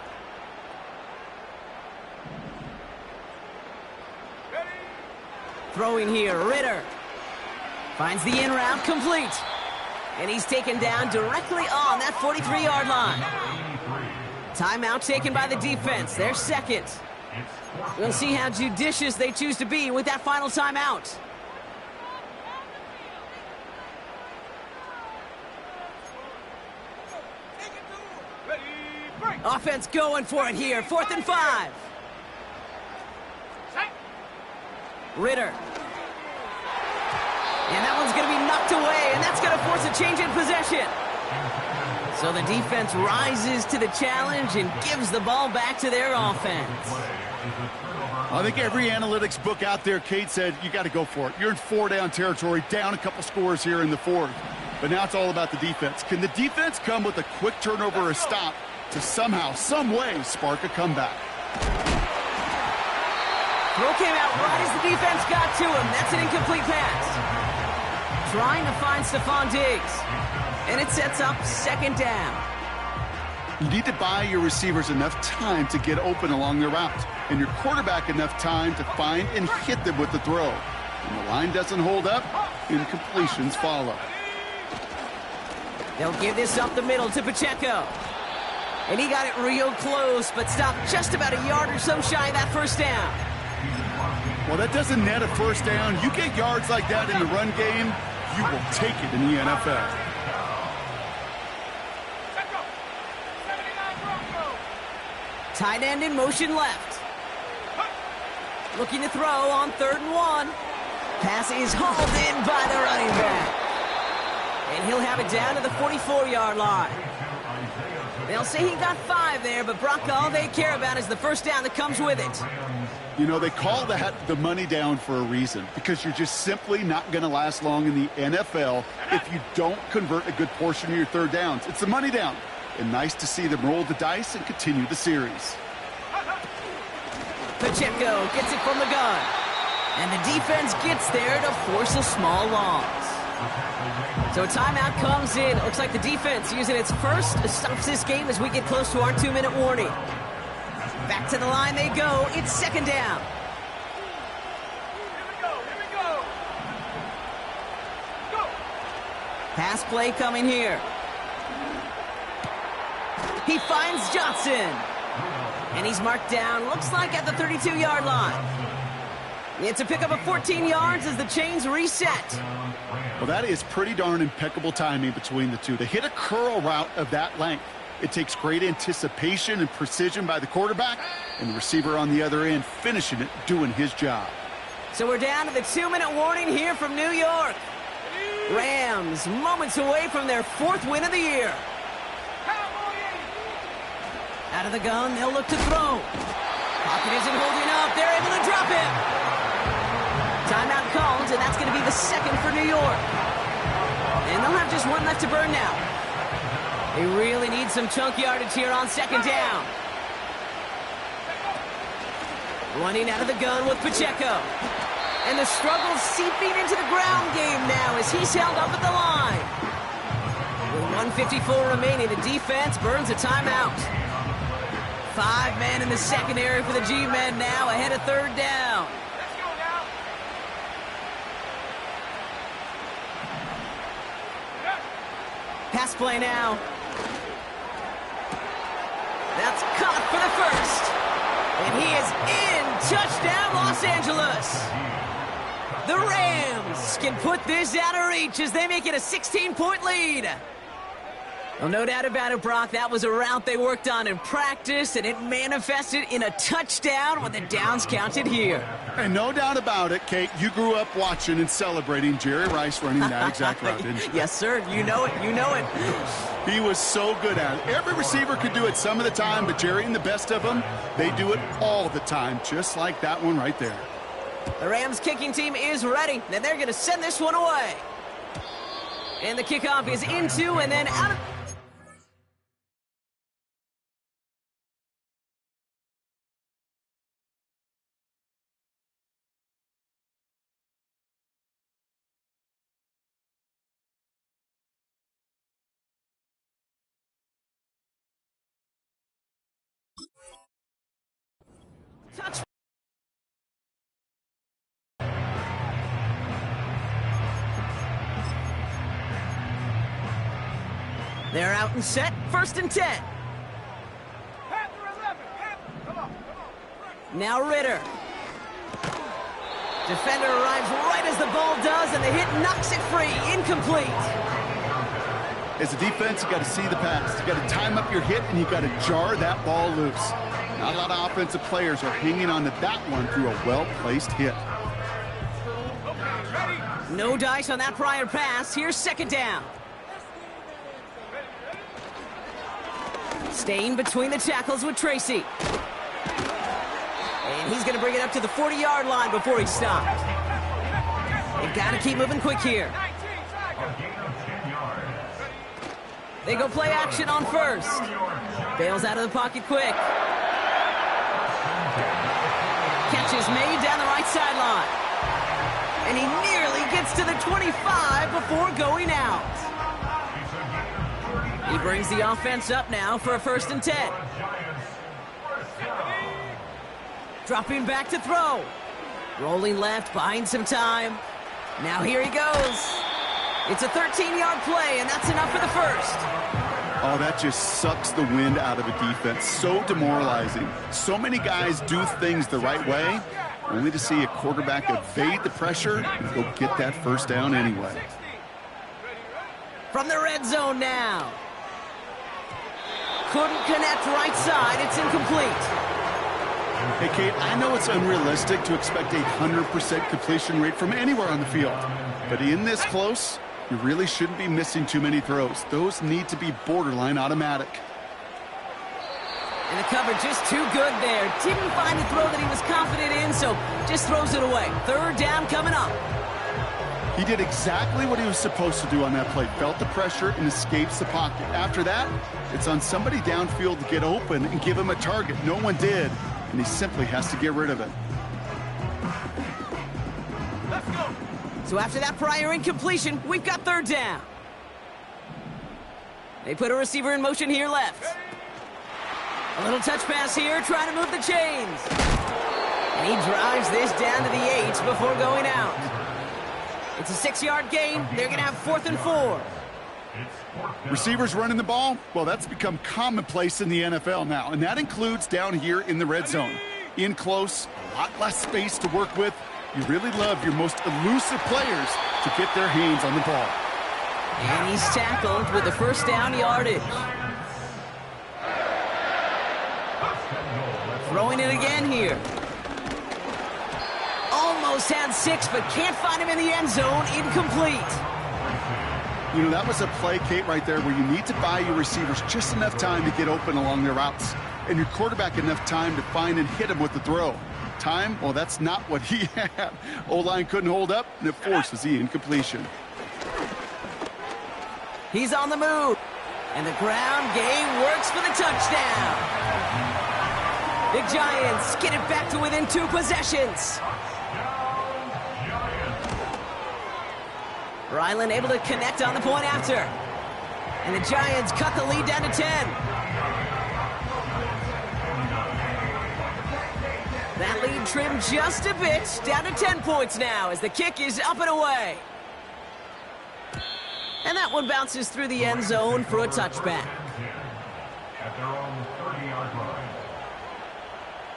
Ready?
Throwing here, Ritter. Finds the in route complete. And he's taken down directly on that 43-yard line. Timeout taken by the defense. Their 2nd. We'll see how judicious they choose to be with that final timeout.
Ready? Break.
Offense going for it here. 4th and 5.
Set.
Ritter. And that one's going to be knocked away, and that's going to force a change in possession. So the defense rises to the challenge and gives the ball back to their offense.
I think every analytics book out there, Kate, said you got to go for it. You're in 4-down territory, down a couple scores here in the 4th. But now it's all about the defense. Can the defense come with a quick turnover or a stop to somehow, some way, spark a comeback?
Throw came out right as the defense got to him. That's an incomplete pass. Trying to find Stephon Diggs. And it sets up second down.
You need to buy your receivers enough time to get open along their routes, and your quarterback enough time to find and hit them with the throw. When the line doesn't hold up, incompletions follow.
They'll give this up the middle to Pacheco. And he got it real close, but stopped just about a yard or so shy of that first down.
Well, that doesn't net a first down. You get yards like that in the run game, you will take it in the NFL.
Tight end in motion left. Looking to throw on 3rd and 1. Pass is hauled in by the running back. And he'll have it down to the 44-yard line. They'll say he got 5 there, but Brock, all they care about is the first down that comes with it.
You know, they call that the money down for a reason, because you're just simply not going to last long in the NFL if you don't convert a good portion of your 3rd downs. It's the money down. And nice to see them roll the dice and continue the series.
Pacheco gets it from the gun. And the defense gets there to force a small loss. So a timeout comes in. It looks like the defense using its first stops this game as we get close to our 2-minute warning. Back to the line they go. It's second down.
Here we go. Go.
Pass play coming here. He finds Johnson. And he's marked down, looks like at the 32-yard line. It's a pickup of 14 yards as the chains reset.
Well, that is pretty darn impeccable timing between the two. To hit a curl route of that length, it takes great anticipation and precision by the quarterback, and the receiver on the other end finishing it, doing his job.
So we're down to the 2-minute warning here from New York. Rams moments away from their 4th win of the year. Out of the gun, they'll look to throw. Pocket isn't holding up. They're able to drop him. Timeout called, and that's going to be the 2nd for New York. And they'll have just 1 left to burn now. They really need some chunk yardage here on 2nd down. Running out of the gun with Pacheco. And the struggle seeping into the ground game now as he's held up at the line. With 1:54 remaining, the defense burns a timeout. 5 men in the secondary for the G-men now ahead of 3rd down.
Let's go now.
Pass play now. That's caught for the first. And he is in. Touchdown, Los Angeles. The Rams can put this out of reach as they make it a 16-point lead. Well, no doubt about it, Brock. That was a route they worked on in practice, and it manifested in a touchdown with the downs counted here.
And no doubt about it, Kate, you grew up watching and celebrating Jerry Rice running that exact route, didn't you?
Yes, sir. You know it. You know it.
He was so good at it. Every receiver could do it some of the time, but Jerry and the best of them, they do it all the time, just like that one right there.
The Rams kicking team is ready, and they're going to send this one away. And the kickoff is into and then out of... touch. They're out and set. 1st and 10.
Panther 11. Panther. Come on.
Now Ritter. Defender arrives right as the ball does, and the hit knocks it free. Incomplete.
As a defense, you got to see the pass. You got to time up your hit, and you got to jar that ball loose. Not a lot of offensive players are hanging on to that one through a well-placed hit.
No dice on that prior pass. Here's 2nd down. Staying between the tackles with Tracy. And he's going to bring it up to the 40-yard line before he stopped. They've got to keep moving quick here. They go play action on 1st. Bails out of the pocket quick. Catch is made down gets to the 25 before going out. He brings the offense up now for a 1st and 10. Dropping back to throw. Rolling left, buying some time. Now here he goes. It's a 13-yard play, and that's enough for the first.
Oh, that just sucks the wind out of a defense. So demoralizing. So many guys do things the right way, only to see a quarterback evade the pressure and go get that first down anyway.
From the red zone now. Couldn't connect right side. It's incomplete.
Hey, Kate, I know it's unrealistic to expect a 100% completion rate from anywhere on the field. But in this close, you really shouldn't be missing too many throws. Those need to be borderline automatic.
And the cover just too good there. Didn't find the throw that he was confident in, so just throws it away. 3rd down coming up.
He did exactly what he was supposed to do on that play. Felt the pressure and escapes the pocket. After that, it's on somebody downfield to get open and give him a target. No one did, and he simply has to get rid of it.
Let's go.
So after that prior incompletion, we've got 3rd down. They put a receiver in motion here left. A little touch pass here, trying to move the chains. And he drives this down to the 8 before going out. It's a 6-yard gain. They're going to have 4th and 4.
Receivers running the ball, well, that's become commonplace in the NFL now, and that includes down here in the red zone. In close, a lot less space to work with. You really love your most elusive players to get their hands on the ball.
And he's tackled with the 1st down yardage. Throwing it again here. Almost had 6, but can't find him in the end zone. Incomplete.
You know, that was a play, Kate, right there where you need to buy your receivers just enough time to get open along their routes, and your quarterback enough time to find and hit him with the throw. Time, well, that's not what he had. O-line couldn't hold up, and it forces the incompletion.
He's on the move, and the ground game works for the touchdown. The Giants get it back to within 2 possessions. Ryland able to connect on the point after. And the Giants cut the lead down to 10. That lead trimmed just a bit, down to 10 points now as the kick is up and away. And that one bounces through the end zone for a touchback.
At their own 30-yard line.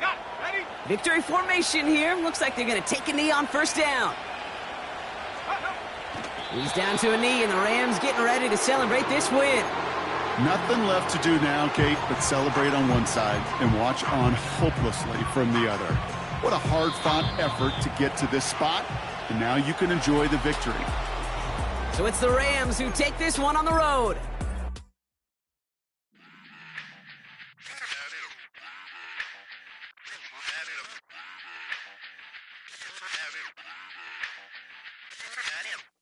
Got it. Ready?
Victory formation here. Looks like they're going to take a knee on 1st down. He's down to a knee, and the Rams getting ready to celebrate this win.
Nothing left to do now, Kate, but celebrate on one side and watch on hopelessly from the other. What a hard-fought effort to get to this spot, and now you can enjoy the victory.
So it's the Rams who take this one on the road.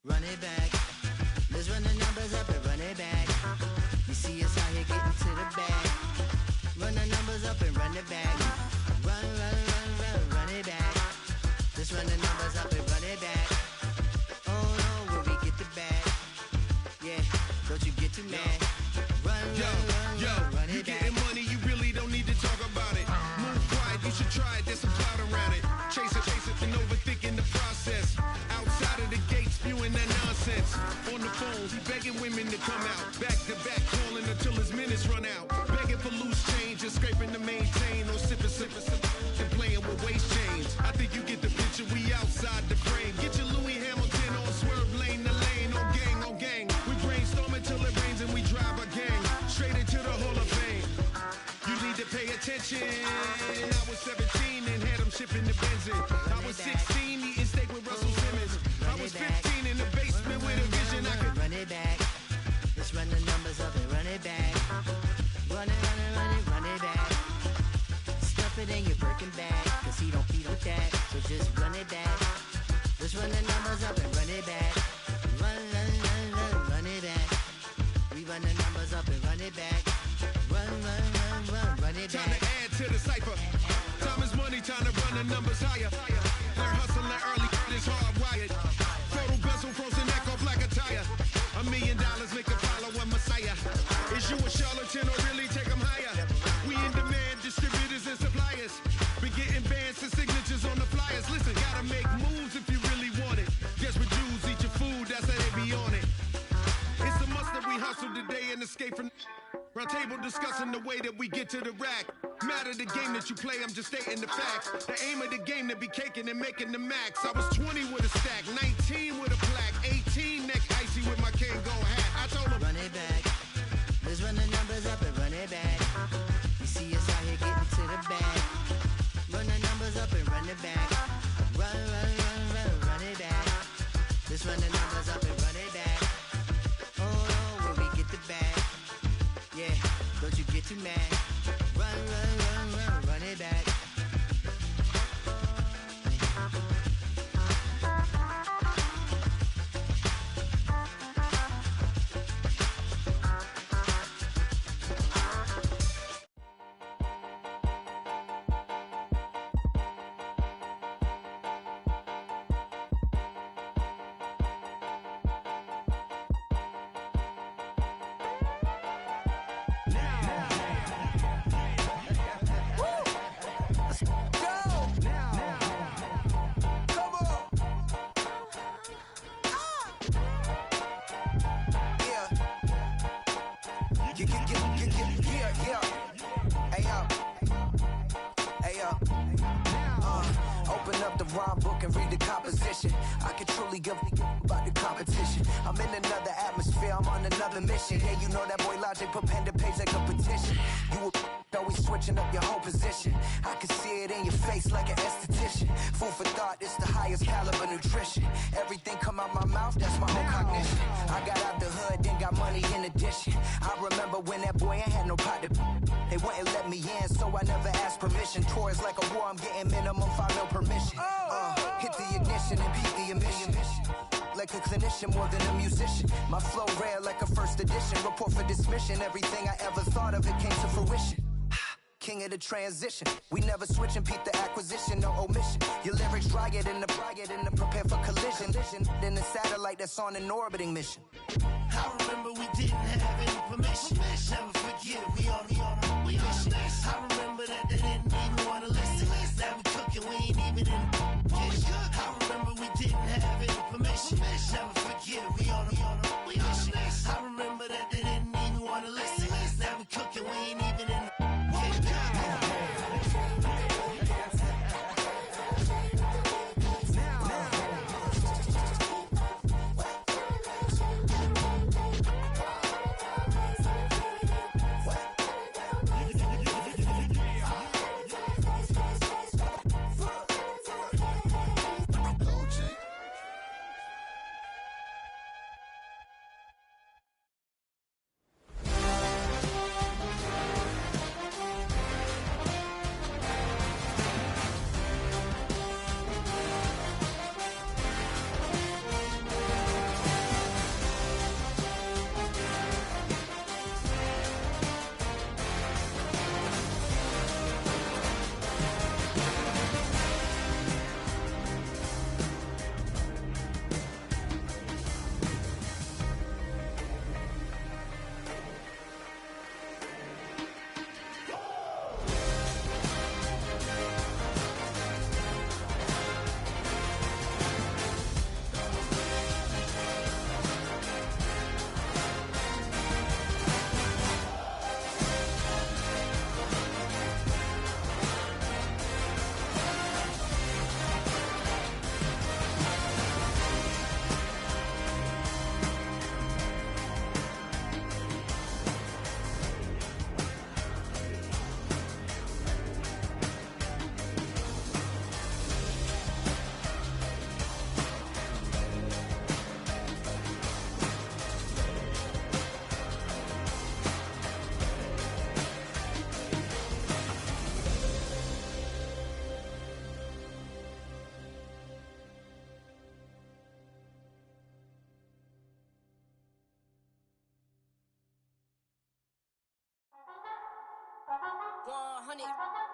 Run it back. Let's run the numbers up and run it back. You see us out here getting to the bag. Run the numbers up and run it back. Run, run, run, run, run it back. Let's run the numbers up and run it back. Oh no, when we get the bag. Yeah, don't you get too mad. Run, run
you
it back.
getting money, you really don't need to talk about it. Move quiet, you should try it, there's some cloud around it. Chase it, and overthinking the process. Outside of the gates, spewing that nonsense. On the phones, he begging women to come out. Back to back, calling until his minutes run out. Begging for loose change, just scraping to maintain. No sipping, and playing with waist chains. I think you get the picture, we outside the frame. Get your Louis Hamilton on swerve lane to lane. On gang. We brainstorm until it rains and we drive our gang straight into the Hall of Fame. You need to pay attention. I was 17 and had them shipping the Benzin. I was 16 eating steak with Russell Simmons. I was 15 in the basement with a vision I could
run it back. Let's run the numbers up and run it back. Run it back. Stuff it in your Birkin bag, cause he don't with that. So just run it back. Let's run the numbers up and run it back. Run it back. We run the numbers up and run it back. Run it
Time
back.
to add to the cipher. Time is money, time to run the numbers higher. Learn hustling early, it's hardwired. Photo bezel Round table discussing the way that we get to the rack. Matter the game that you play, I'm just stating the facts. The aim of the game to be caking and making the max. I was 20 with a stack, 19 with a plaque, 18 neck icy with my Kango hat. I told him,
Run it back. Let's run the numbers up and run it back. You see us out here getting to the bag. Run the numbers up and run it back. Run it back. Let's run the numbers up and run it back. Oh no, when we get the bag. Yeah, don't you get too mad. Run it back.
Open up the rhyme book and read the composition. I can truly give about the competition. I'm in another atmosphere, I'm on another mission. Yeah, you know that boy Logic put pen to page like a petition. You always switching up your whole position. I can see it in your face like an esthetician. Food for thought, it's the highest caliber nutrition. Everything come out my mouth, that's my own cognition. I got out the hood, then got money in addition. I remember when that boy ain't had no pot to. They wouldn't let me in, so I never asked permission. Tours like a war, I'm getting minimum 5 mil permission. Hit the ignition and beat the emission. Like a clinician more than a musician. My flow rare like a first edition. Report for dismission. Everything I ever thought of, it came to fruition. King of the transition. We never switch and peep the acquisition, no omission. Your lyrics dry it in the prepare for collision. Then the satellite that's on an orbiting mission.
I remember we didn't have any permission. Never forget, we on a mission. I remember that they didn't even want to listen. Now we cooking, we ain't even in the kitchen. I remember we didn't have any permission. Never forget, we on a mission. I remember that they didn't even want to listen. Now we cooking, we ain't even in the kitchen.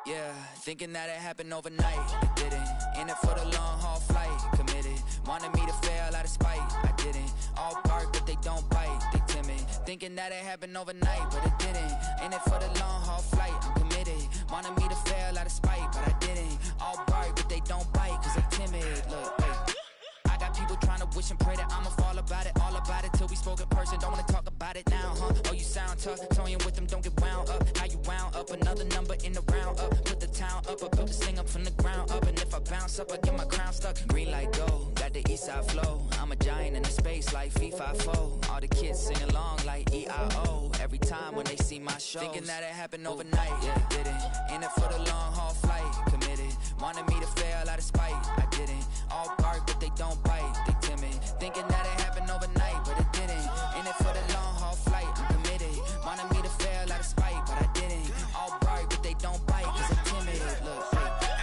Yeah, thinking that it happened overnight, it didn't. In it for the long haul flight, committed. Wanted me to fail out of spite, I didn't. All bark but they don't bite, they timid. Thinking that it happened overnight, but it didn't. In it for the long haul flight, I'm committed. Wanted me to fail out of spite, but I didn't. All bark but they don't bite, cause I'm timid. Look, hey. I got people trying to wish and pray that I'ma fall about it, all about it till we spoke in person. Don't wanna talk about it now, huh? Oh, you sound tough, toying with them, don't another number in the round up. Put the town up, I built this thing up from the ground up. And if I bounce up, I get my crown stuck. Green light go, got the east side flow. I'm a giant in the space like FIFA4. All the kids sing along like E-I-O. Every time when they see my shows. Thinking that it happened overnight, yeah, it didn't. In it for the long haul flight, committed. Wanted me to fail out of spite, I didn't. All bark, but they don't bite, they timid. Thinking that it happened overnight, but it didn't. In it for the long haul flight, I'm committed. Wanted me to fail out of spite, but I didn't. All bark, but they don't bite, cause they're timid. Look,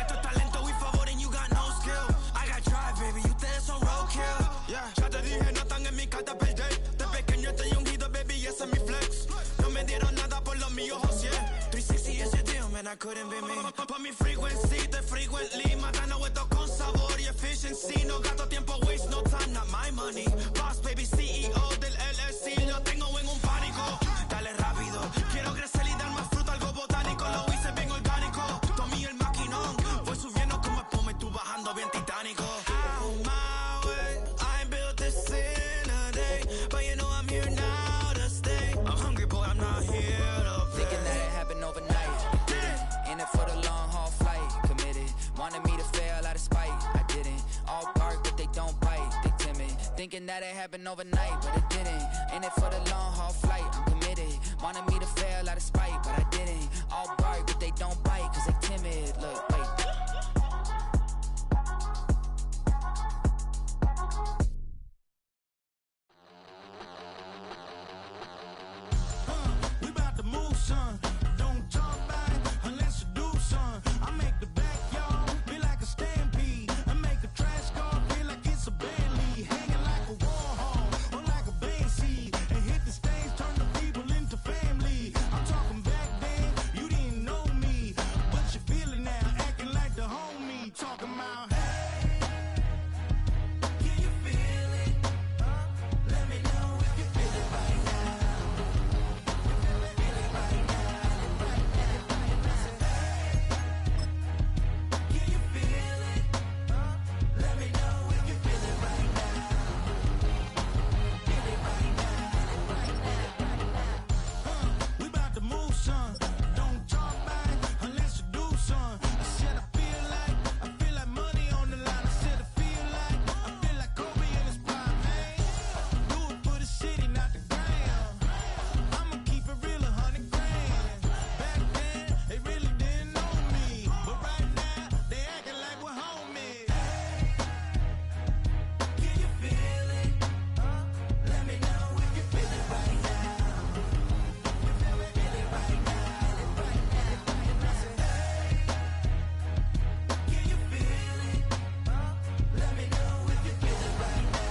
Esto es talento y favor and you got no skill. I got drive, baby, you ustedes son roadkill. Yeah, ya te dije, no están en mi carta perder. De pequeño estoy ungido, baby, y ese es mi flex. No me dieron nada por lo mío, José. 360 is your deal, man, I couldn't be me. Pa' mi frequency, te frequently. Matando esto con sabor y efficiency. No gasto tiempo, waste no time, not my money. Boss, baby, CEO del LLC. Lo tengo en un pánico. Dale rápido, quiero crecer y dar más fruto, algo botánico. Lo hice bien orgánico. Tomé el maquinón. Voy subiendo como espuma y tú bajando bien titánico. Out my way, I ain't built this in a day. But you know I'm here now to stay. I'm hungry, boy, I'm not here to play.
thinking that it happened overnight, it didn't. In it for the long haul flight, committed. Wanted me to fail out of spite, I didn't. All bark, but they don't bite, they timid. Thinking that it happened overnight, but it didn't. In it for the long haul flight, I'm committed. Wanted me to fail out of spite, but I didn't. All bark, but they don't bite, cause they timid. Look, wait.
We about to move, son. Don't talk about it unless you do, son. I make the backyard feel like a stampede. I make a trash car feel like it's a Bentley. Hanging like a Warhol or like a Banksy. And hit the stage, turn the people into family. I'm talking back then, you didn't know me. But you feel it now, acting like the homie. Talking about, hey, can you feel it? Let me know if you feel it right now. Can you feel it? Let me know if you feel it right now. Feel it right now. We about to move, son. Don't talk about it unless you do, son. I said I feel like money on the line. I said I feel like Kobe in his prime. Hey, do it for the city, not the gram. I'ma keep it real, 100 grand. Back then, they really didn't know me. But right now, they acting like we're homies. Can you feel it? Let me know if you feel it right now. Feel it right now. Can you feel it? Let me know if you feel it right now.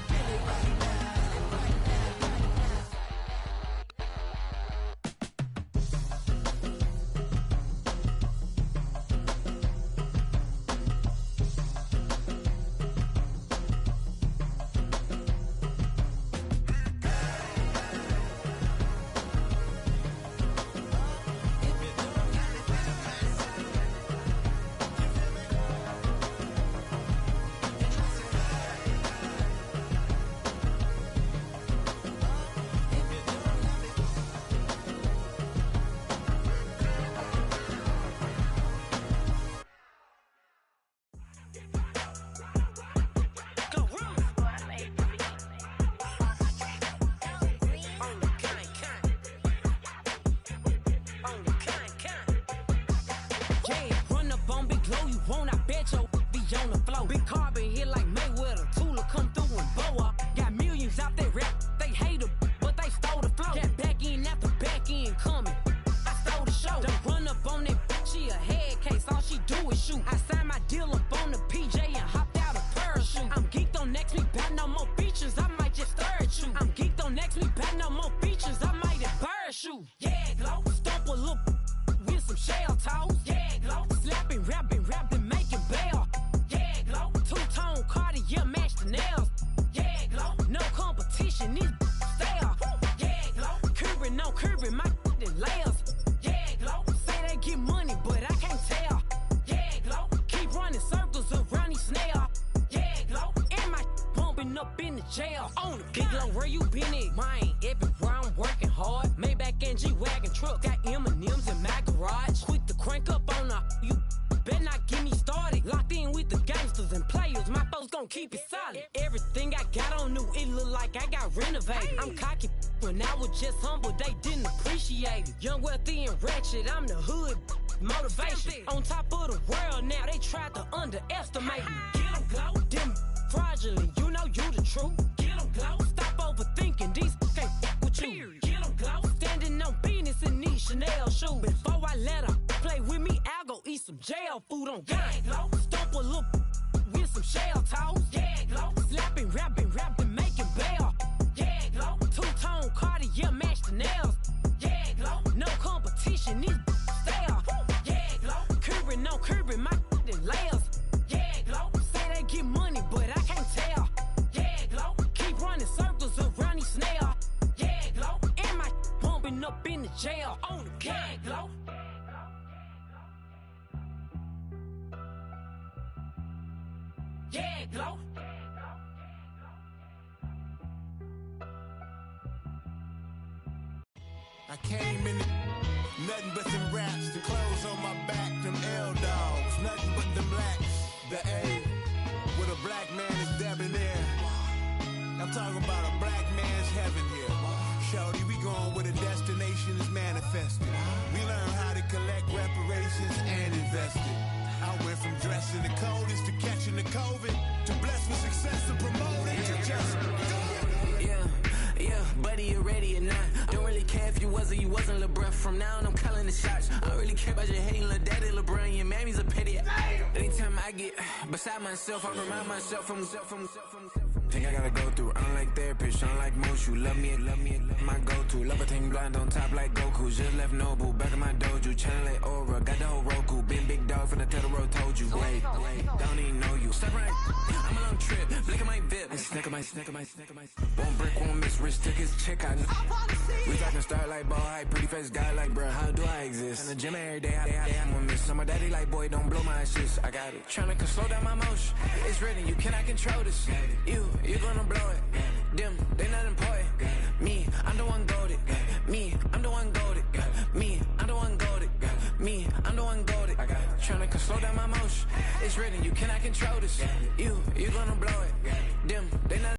Feel it right
Yeah, run up on Big Glow, you won't, I bet your be on the floor. Big Carbon hit like Mayweather, Tula come through and blow up. Got millions out there rap, they hate her, but they stole the flow. Got back in after back end coming, I stole the show. Don't run up on that bitch, she a head case, all she do is shoot. I signed my deal up on the PJ and hopped out a parachute. I'm geeked on next week, back no more features, I might just stir at you. I'm geeked on next week, back no more features, I might embarrass you. Yeah, Glow, stomp a little with some shell toes. Yeah, Glow, slapping, rapping, making bail. Yeah, Glow, two-tone Cartier match the nails. Yeah, Glow, no competition, these stale. Yeah, Glow, curving, no curving, my layers. Yeah, Glow, say they get money, but I can't tell. Yeah, Glow, keep running circles around these snails. Yeah, Glow, and my bumping up in the jail. On the Big Glow, where you been at? Mine, everywhere I'm working hard. Maybach
Mac and G-Wagon truck. Got M&M's in my garage. Quick to crank up on her. You better not get me started. Locked in with the gangsters and players. My folks gon' keep it solid. Everything I got on new, it look like I got renovated. I'm cocky when I was just humble, they didn't appreciate it. Young, wealthy, and ratchet, I'm the hood motivation. On top of the world now, they tried to underestimate me. Get 'em glow, them fraudulent, you know you the truth. Get 'em glow, stop overthinking, these can't fuck with you. Get 'em glow, standing on business in these Chanel shoes. Before I let her play with me, I'll go eat some jail food on gang glow. Stomp a little with some shell toes. Yeah, glow. Slapping, rapping, making bail. Yeah, glow. Two-tone Cartier match the nails. Yeah, glow. No competition, these stale. Yeah, glow. Curbing on curbing, my layers. Yeah, glow. Say they get money, but I can't tell. Yeah, glow. Keep running circles around these snails. Yeah, glow. And my bumping up in the jail on the gang glow. Yeah, glow.
I came in nothing but them raps, the clothes on my back, them L-dogs, nothing but them blacks. The A, with a black man is debonair. I'm talking about a black man's heaven here. Shorty, we going where the destination is manifested. We learn how to collect reparations and invest it. I went from dressing the coldest to catching the COVID, to blessed with success to promote it, to just go.
Yeah, buddy, you ready or not? Don't really care if you was or you wasn't LeBron. From now on, I'm calling the shots. I don't really care about your hating little daddy LeBron. Your mammy's a petty. Anytime I get beside myself, I remind myself from Think I gotta go through. I don't like therapist, I don't like most. You love me, my go-to. Love a thing blind on top like Goku. Just left Noble, back in my dojo. Channel like Aura, got the whole Roku. Been big dog from the Tether Road, told you. Wait, don't even know you. Step right, I'm a long trip. Look at my VIP. Snack my. One brick, one miss. Rich took his chick, I know. We talking start like ball hype. Pretty face guy like, bruh, how do I exist? In the gym every day, I'm gonna miss. So my daddy like, boy, don't blow my shit. I got it. Tryna slow down my motion. It's written, you cannot control this. You gonna blow it. Them, they not important. Me, I'm the one goated. Me, I'm the one goated. Me, I'm the one goated. Me, I'm the one goated. Tryna slow down my motion. It's written, you cannot control this. You gonna blow it. Them, they not